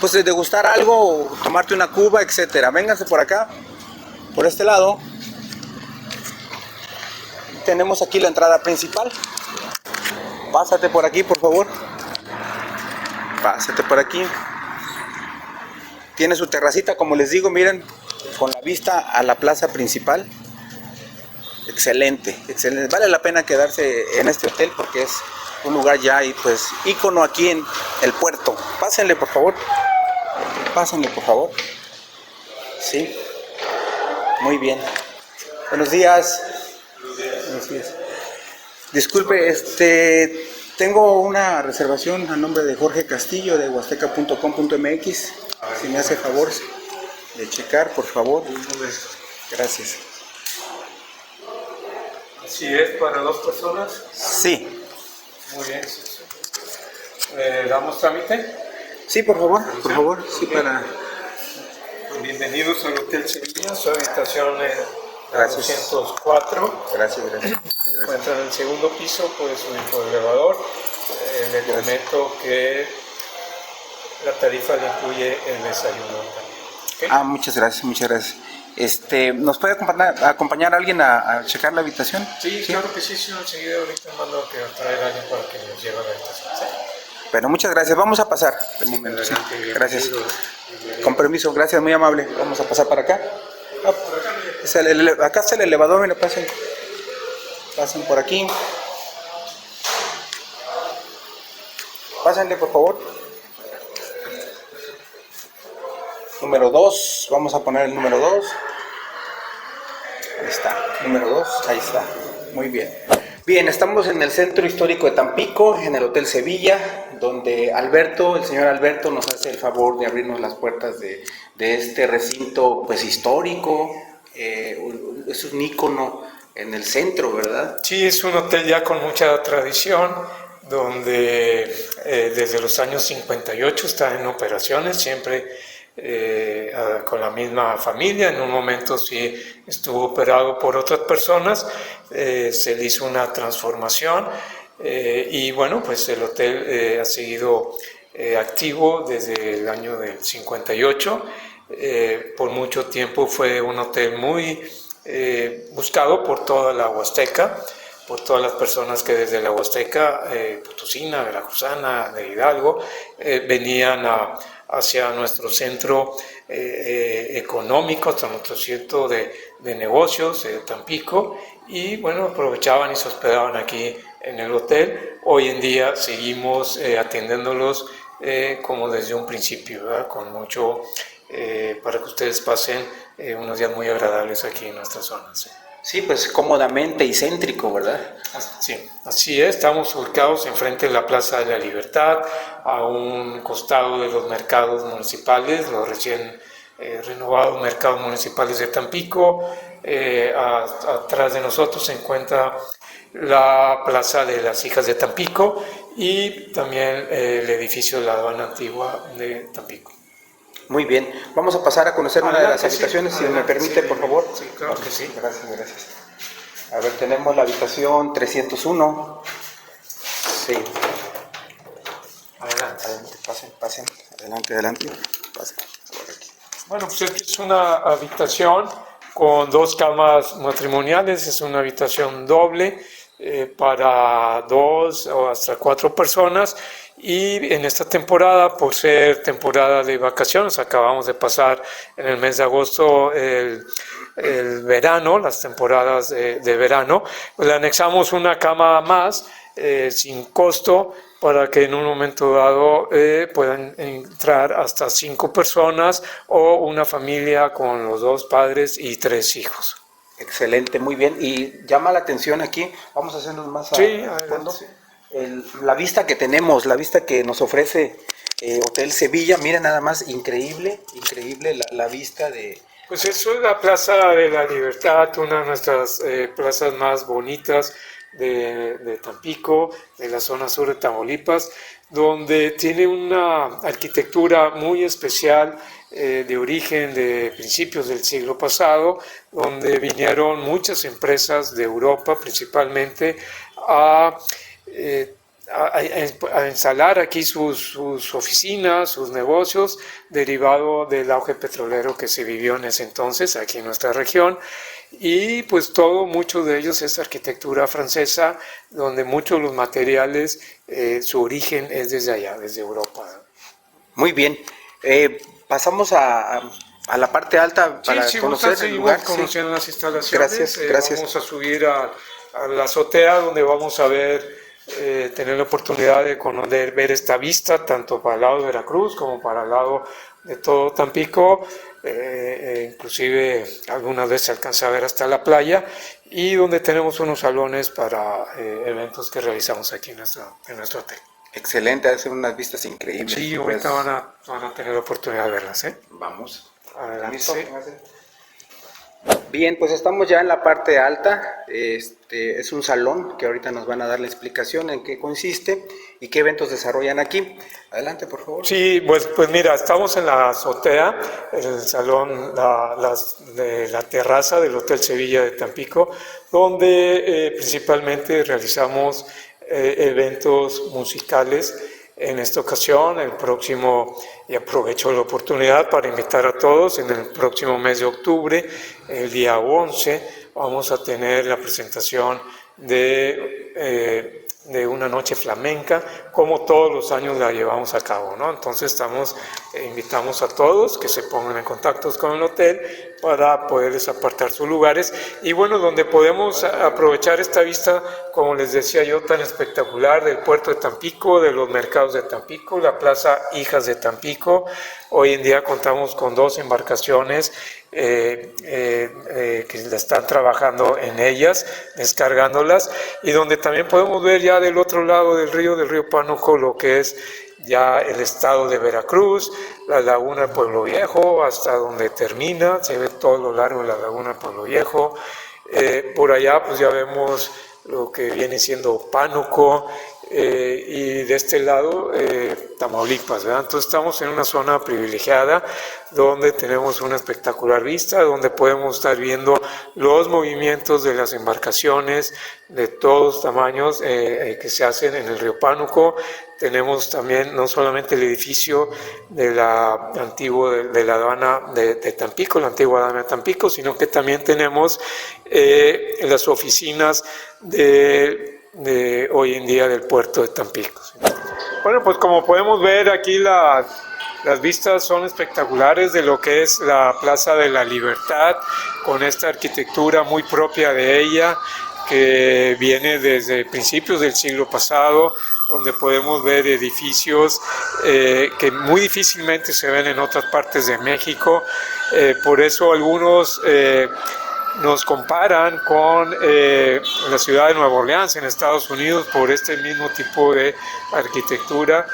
A: pues degustar algo, tomarte una cuba, etcétera. Vénganse por acá, por este lado. Tenemos aquí la entrada principal. Pásate por aquí, por favor. Pásate por aquí. Tiene su terracita, como les digo, miren, con la vista a la plaza principal. Excelente. Vale la pena quedarse en este hotel porque es un lugar ya y pues ícono aquí en el puerto. Pásenle, por favor. Sí. Muy bien. Buenos días. Disculpe, tengo una reservación a nombre de Jorge Castillo de huasteca.com.mx. Si me hace favor de checar, por favor. Gracias.
T: ¿Así es para 2 personas?
A: Sí.
T: Muy bien. ¿Damos trámite?
A: Sí, por favor. Sí, para...
T: Bienvenidos al Hotel Sevilla, su habitación es
A: Gracias.
T: 204.
A: Gracias.
T: Se encuentra en el segundo piso, puede subir por el elevador. Le comento que la tarifa le incluye el desayuno también. ¿Okay?
A: Muchas gracias. ¿Nos puede acompañar alguien a checar la habitación?
T: Sí, claro que sí, enseguida ahorita mando que traer a alguien para que nos lleve a la habitación. ¿Sí?
A: Pero muchas gracias, vamos a pasar de momento. Sí. Gracias. Con permiso, gracias, muy amable. Vamos a pasar para acá. Acá está el elevador, mira, pasen por aquí. Pásenle, por favor. Número 2, vamos a poner el número 2. Ahí está, número 2, ahí está. Muy bien. Bien, estamos en el Centro Histórico de Tampico, en el Hotel Sevilla, donde el señor Alberto nos hace el favor de abrirnos las puertas de este recinto pues histórico. Es un ícono en el centro, ¿verdad?
T: Sí, es un hotel ya con mucha tradición, donde desde los años 58 está en operaciones, siempre con la misma familia. En un momento sí estuvo operado por otras personas, se le hizo una transformación y bueno, pues el hotel ha seguido activo desde el año del 58. Por mucho tiempo fue un hotel muy buscado por toda la Huasteca, por todas las personas que desde la Huasteca potosina, veracruzana, de Hidalgo, venían hacia nuestro centro económico, hasta nuestro centro de negocios, Tampico, y bueno, aprovechaban y se hospedaban aquí en el hotel. Hoy en día seguimos atendiéndolos como desde un principio, ¿verdad? Con mucho, para que ustedes pasen unos días muy agradables aquí en nuestra zona. ¿Sí?
A: Sí, pues cómodamente y céntrico, ¿verdad?
T: Sí, así es. Estamos ubicados enfrente de la Plaza de la Libertad, a un costado de los mercados municipales, los recién renovados mercados municipales de Tampico. Atrás de nosotros se encuentra la Plaza de las Hijas de Tampico y también el edificio de la aduana antigua de Tampico.
A: Muy bien, vamos a pasar a conocer una de las habitaciones, si me permite, por favor.
T: Sí, claro que sí.
A: Gracias. A ver, tenemos la habitación 301. Sí.
T: Adelante.
A: Pasen. Adelante. Pasen.
T: Bueno, pues esta es una habitación con 2 camas matrimoniales, es una habitación doble para 2 o hasta 4 personas. Y en esta temporada, por ser temporada de vacaciones, acabamos de pasar en el mes de agosto el verano, las temporadas de verano, pues le anexamos una cama más sin costo para que en un momento dado puedan entrar hasta 5 personas o una familia con los 2 padres y 3 hijos.
A: Excelente, muy bien. Y llama la atención aquí, vamos a hacernos más a fondo. Sí. La vista que tenemos, la vista que nos ofrece Hotel Sevilla, miren nada más, increíble la vista de...
T: Pues eso es la Plaza de la Libertad, una de nuestras plazas más bonitas de Tampico, de la zona sur de Tamaulipas, donde tiene una arquitectura muy especial de origen de principios del siglo pasado, donde vinieron muchas empresas de Europa principalmente a instalar aquí sus oficinas, sus negocios, derivado del auge petrolero que se vivió en ese entonces aquí en nuestra región. Y pues mucho de ellos es arquitectura francesa, donde muchos de los materiales, su origen es desde allá, desde Europa.
A: Muy bien. Pasamos a la parte alta para conocer el lugar.
T: Conociendo las instalaciones.
A: Gracias.
T: Vamos a subir a la azotea, donde vamos a tener la oportunidad de ver esta vista, tanto para el lado de Veracruz como para el lado de todo Tampico. Inclusive algunas veces se alcanza a ver hasta la playa, y donde tenemos unos salones para eventos que realizamos aquí en nuestro hotel.
A: Excelente, hacen unas vistas increíbles.
T: Sí, ahorita van a tener la oportunidad de verlas.
A: Vamos.
T: Adelante.
A: ¿Listo? Bien, pues estamos ya en la parte alta. Es un salón que ahorita nos van a dar la explicación en qué consiste y qué eventos desarrollan aquí. Adelante, por favor.
T: Sí, pues mira, estamos en la azotea, en el salón, de la terraza del Hotel Sevilla de Tampico, donde principalmente realizamos eventos musicales. En esta ocasión, y aprovecho la oportunidad para invitar a todos, en el próximo mes de octubre, el día 11, vamos a tener la presentación de una noche flamenca, como todos los años la llevamos a cabo, ¿no? Entonces estamos Invitamos a todos que se pongan en contacto con el hotel para poderles apartar sus lugares y bueno, donde podemos aprovechar esta vista, como les decía yo, tan espectacular del puerto de Tampico, de los mercados de Tampico, la plaza Hijas de Tampico. Hoy en día contamos con 2 embarcaciones que están trabajando en ellas, descargándolas, y donde también podemos ver ya del otro lado del río Pánuco, lo que es ya el estado de Veracruz, la laguna de Pueblo Viejo, hasta donde termina, se ve todo lo largo de la laguna de Pueblo Viejo. Por allá pues ya vemos lo que viene siendo Pánuco, y de este lado Tamaulipas, ¿verdad? Entonces estamos en una zona privilegiada donde tenemos una espectacular vista, donde podemos estar viendo los movimientos de las embarcaciones de todos tamaños que se hacen en el río Pánuco. Tenemos también no solamente el edificio de la aduana de Tampico, la antigua aduana de Tampico, sino que también tenemos las oficinas de hoy en día del puerto de Tampico. Bueno, pues como podemos ver aquí las vistas son espectaculares de lo que es la Plaza de la Libertad, con esta arquitectura muy propia de ella, que viene desde principios del siglo pasado, donde podemos ver edificios que muy difícilmente se ven en otras partes de México. Por eso algunos nos comparan con la ciudad de Nueva Orleans en Estados Unidos por este mismo tipo de arquitectura.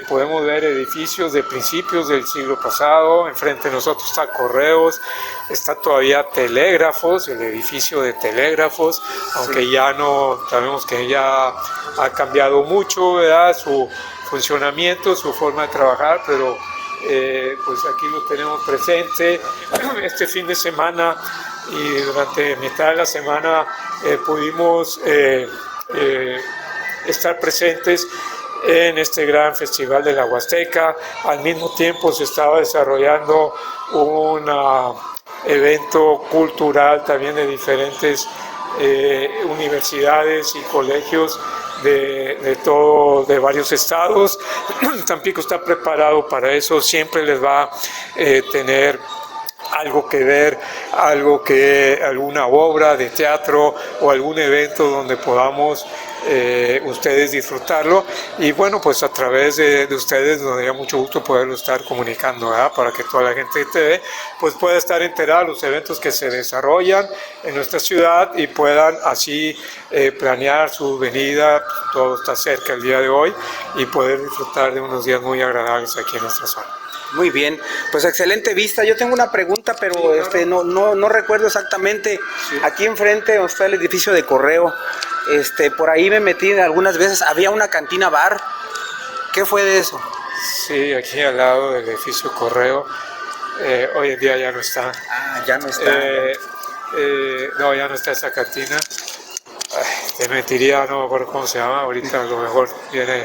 T: Podemos ver edificios de principios del siglo pasado. Enfrente de nosotros está Correos, está todavía Telégrafos, el edificio de Telégrafos, aunque ya no, sabemos que ya ha cambiado mucho, ¿verdad?, su funcionamiento, su forma de trabajar, pero pues aquí lo tenemos presente. Este fin de semana y durante mitad de la semana pudimos estar presentes en este gran festival de la Huasteca. Al mismo tiempo se estaba desarrollando un evento cultural también de diferentes universidades y colegios de varios estados. Tampico está preparado para eso, siempre les va a tener algo que ver, alguna obra de teatro o algún evento donde podamos ustedes disfrutarlo, y bueno, pues a través de ustedes nos daría mucho gusto poderlo estar comunicando, ¿verdad?, para que toda la gente que te ve pues pueda estar enterada de los eventos que se desarrollan en nuestra ciudad y puedan así planear su venida. Todo está cerca el día de hoy y poder disfrutar de unos días muy agradables aquí en nuestra zona.
A: Muy bien, pues excelente vista. Yo tengo una pregunta, pero no recuerdo exactamente. Sí. Aquí enfrente donde está el edificio de correo, por ahí me metí algunas veces. Había una cantina bar. ¿Qué fue de eso?
T: Sí, aquí al lado del edificio correo. Hoy en día ya no está.
A: Ah, ya no está.
T: No, ya no está esa cantina. Te mentiría, no me acuerdo cómo se llama. Ahorita a lo mejor viene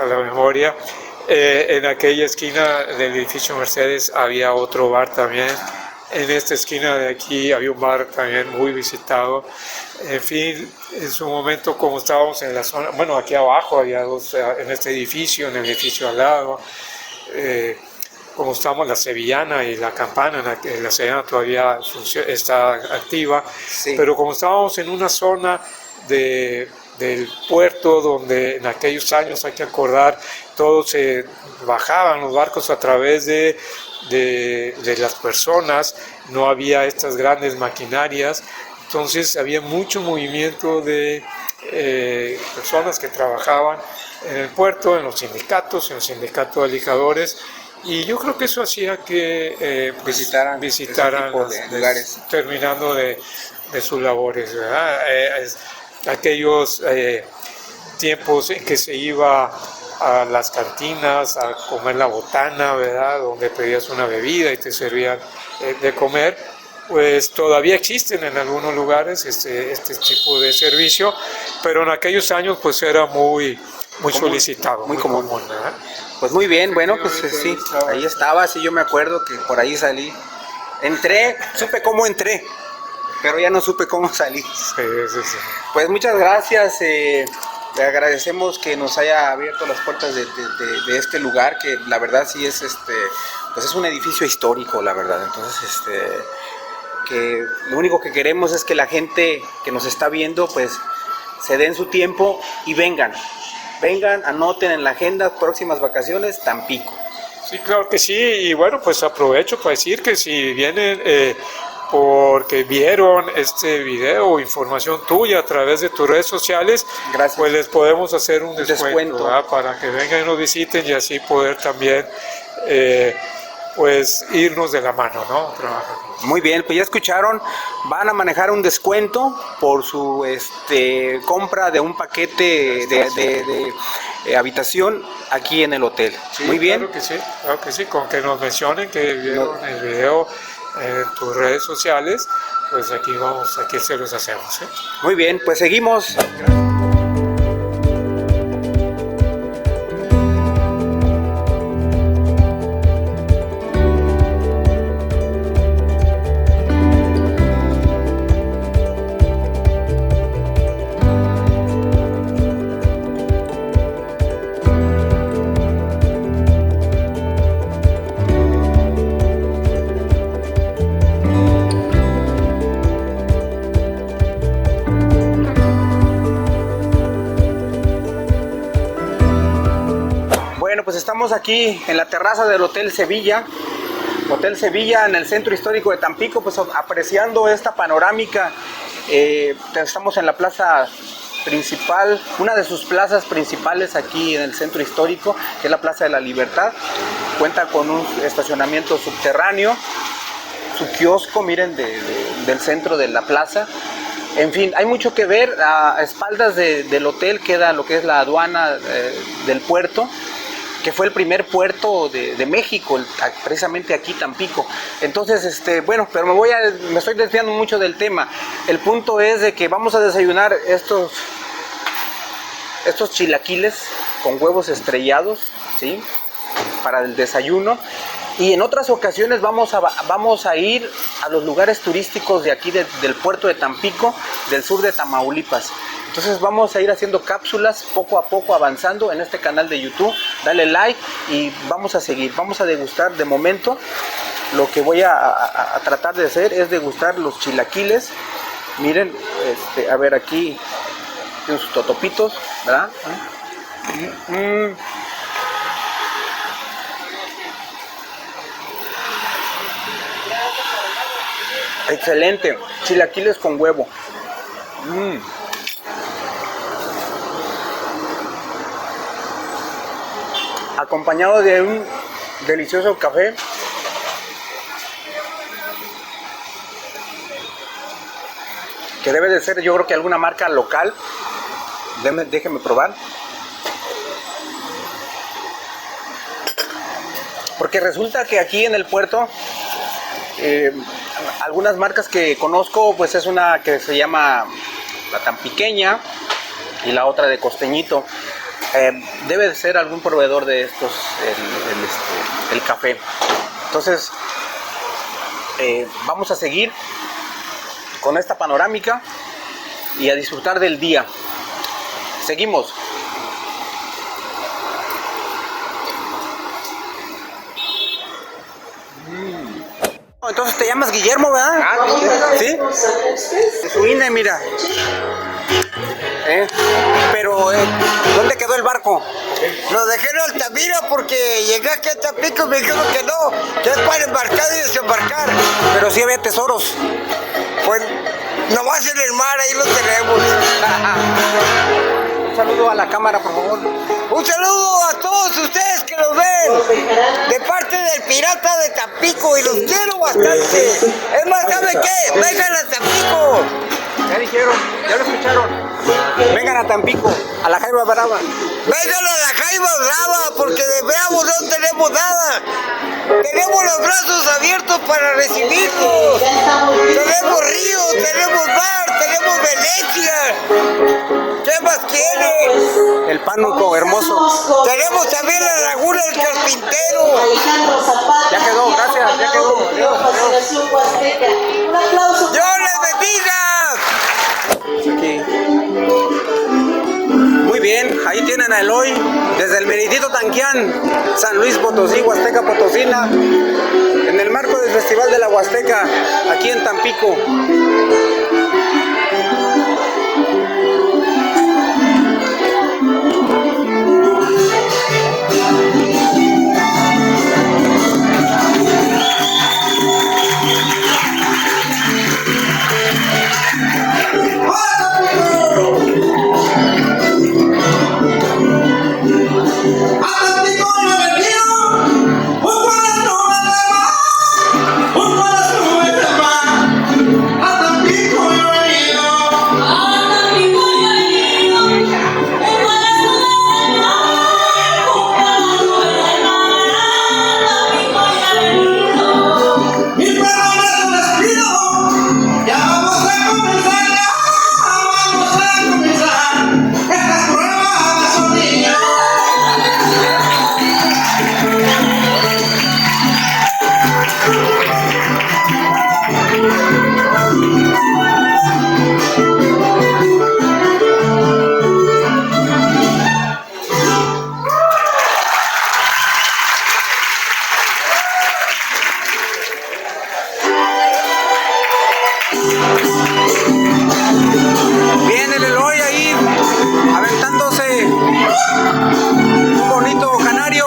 T: a la memoria. En aquella esquina del edificio Mercedes había otro bar también. En esta esquina de aquí había un bar también muy visitado. En fin, en su momento, como estábamos en la zona, bueno, aquí abajo había dos, en este edificio, en el edificio al lado, como estamos la Sevillana y la Campana, la Sevillana todavía está activa, sí. Pero como estábamos en una zona del puerto donde en aquellos años, hay que acordar, todos se bajaban los barcos a través de las personas, no había estas grandes maquinarias, entonces había mucho movimiento de personas que trabajaban en el puerto, en los sindicatos, en el sindicato de lijadores, y yo creo que eso hacía que visitaran lugares, terminando de sus labores, ¿verdad? Aquellos tiempos en que se iba a las cantinas a comer la botana, ¿verdad?, donde pedías una bebida y te servían de comer, pues todavía existen en algunos lugares este tipo de servicio, pero en aquellos años pues era muy solicitado, muy común, ¿verdad?
A: Pues muy bien, bueno, pues sí, ahí estaba, sí, yo me acuerdo que por ahí salí, supe cómo entré, pero ya no supe cómo salí.
T: Sí.
A: Pues muchas gracias, Le agradecemos que nos haya abierto las puertas de este lugar, que la verdad sí es pues es un edificio histórico, la verdad. Entonces, que lo único que queremos es que la gente que nos está viendo, pues se den su tiempo y vengan, anoten en la agenda próximas vacaciones Tampico.
T: Sí, claro que sí, y bueno, pues aprovecho para decir que si vienen porque vieron este video o información tuya a través de tus redes sociales,
A: gracias,
T: pues les podemos hacer un descuento. Para que vengan y nos visiten y así poder también pues irnos de la mano, ¿no? Trabajar.
A: Muy bien, pues ya escucharon, van a manejar un descuento por su compra de un paquete de habitación aquí en el hotel.
T: Sí,
A: muy bien.
T: Claro que sí, con que nos mencionen que vieron el video en tus redes sociales, pues aquí se los hacemos.
A: Muy bien, pues seguimos. Pues estamos aquí en la terraza del Hotel Sevilla en el centro histórico de Tampico, pues apreciando esta panorámica. Estamos en la plaza principal, una de sus plazas principales aquí en el centro histórico, que es la Plaza de la Libertad. Cuenta con un estacionamiento subterráneo, su kiosco, miren, del centro de la plaza. En fin, hay mucho que ver. A espaldas del hotel queda lo que es la aduana del puerto, que fue el primer puerto de México, precisamente aquí Tampico. Entonces, bueno, pero me estoy desviando mucho del tema. El punto es de que vamos a desayunar estos chilaquiles con huevos estrellados, ¿sí? Para el desayuno. Y en otras ocasiones vamos a ir a los lugares turísticos de aquí del puerto de Tampico, del sur de Tamaulipas. Entonces vamos a ir haciendo cápsulas poco a poco, avanzando en este canal de YouTube. Dale like y vamos a seguir, vamos a degustar. De momento lo que voy a tratar de hacer es degustar los chilaquiles. Miren, a ver, aquí tienen sus totopitos, ¿verdad? Excelente, chilaquiles con huevo. Acompañado de un delicioso café. Que debe de ser, yo creo que alguna marca local. Déjenme probar. Porque resulta que aquí en el puerto, algunas marcas que conozco, pues es una que se llama la Tampiqueña y la otra de Costeñito. Debe de ser algún proveedor de estos, el café. Entonces, vamos a seguir con esta panorámica y a disfrutar del día. Seguimos. Entonces te llamas Guillermo, ¿verdad? ¿Sí? Su INE, mira. Pero, ¿dónde quedó el barco?
U: Lo dejé en Altamira porque llegué aquí a Tampico y me dijeron que no, que es para embarcar y desembarcar.
A: Pero sí había tesoros.
U: Pues, nomás en el mar, ahí lo tenemos.
A: Un saludo a la cámara, por favor.
U: Un saludo a todos ustedes que nos ven, de parte del Pirata de Tampico, y los quiero bastante. Es más, ¿saben qué? Vengan a Tampico.
A: Ya dijeron, ya lo escucharon. Vengan a Tampico, a la Jaiba Brava.
U: Vengan a la Jaiba Brava, porque de Bravos no tenemos nada. Tenemos los brazos abiertos para recibirnos. Tenemos río, tenemos mar, tenemos Venecia. ¿Qué más quieren?
A: El pánuco hermoso.
U: Tenemos también la laguna del Carpintero.
A: Ya quedó, gracias, ya quedó.
U: ¡Dios les bendiga!
A: Aquí. Muy bien. Ana Eloy, desde el Meritito Tanquián, San Luis Potosí, Huasteca Potosina, en el marco del Festival de la Huasteca, aquí en Tampico. Viene el Eloy ahí, aventándose un bonito canario,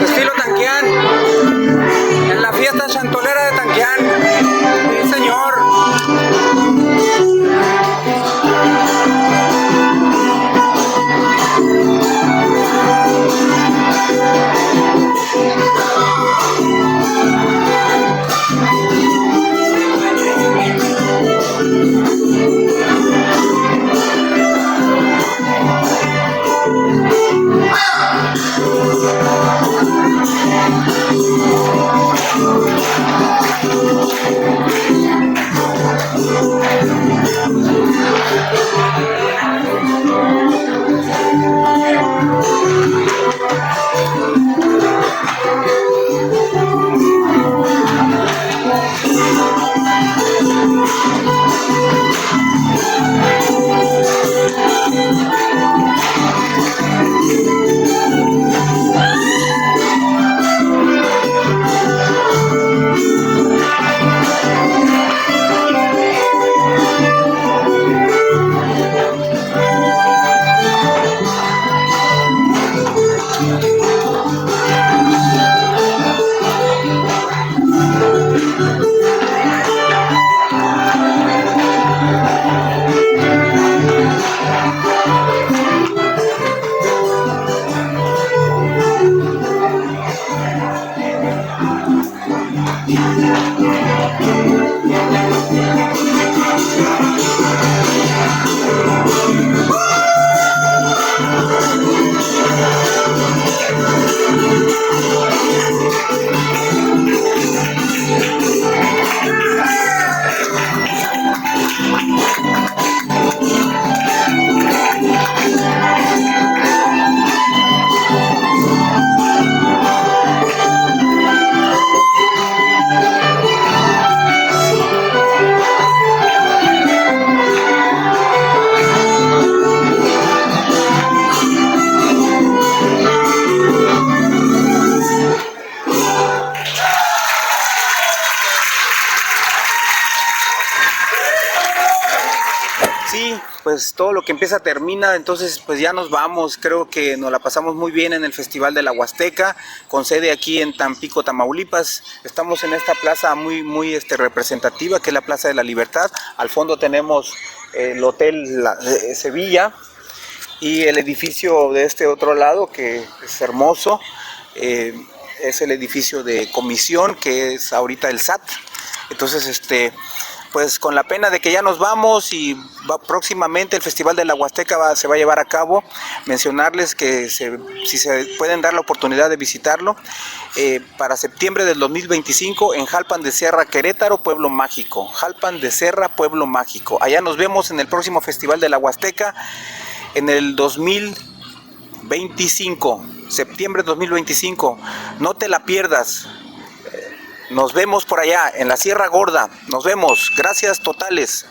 A: estilo Tanquián, en la fiesta chantolera de Tanquián. Sí, señor. Pues todo lo que empieza termina, entonces pues ya nos vamos. Creo que nos la pasamos muy bien en el Festival de la Huasteca, con sede aquí en Tampico, Tamaulipas. Estamos en esta plaza muy representativa, que es la Plaza de la Libertad. Al fondo tenemos el Hotel Sevilla y el edificio de este otro lado, que es hermoso. Es el edificio de comisión, que es ahorita el SAT. Entonces pues con la pena de que ya nos vamos y próximamente el Festival de la Huasteca se va a llevar a cabo, mencionarles que si se pueden dar la oportunidad de visitarlo, para septiembre del 2025 en Jalpan de Serra, Querétaro, Pueblo Mágico. Jalpan de Serra, Pueblo Mágico. Allá nos vemos en el próximo Festival de la Huasteca en el 2025, septiembre de 2025. No te la pierdas. Nos vemos por allá, en la Sierra Gorda. Nos vemos. Gracias totales.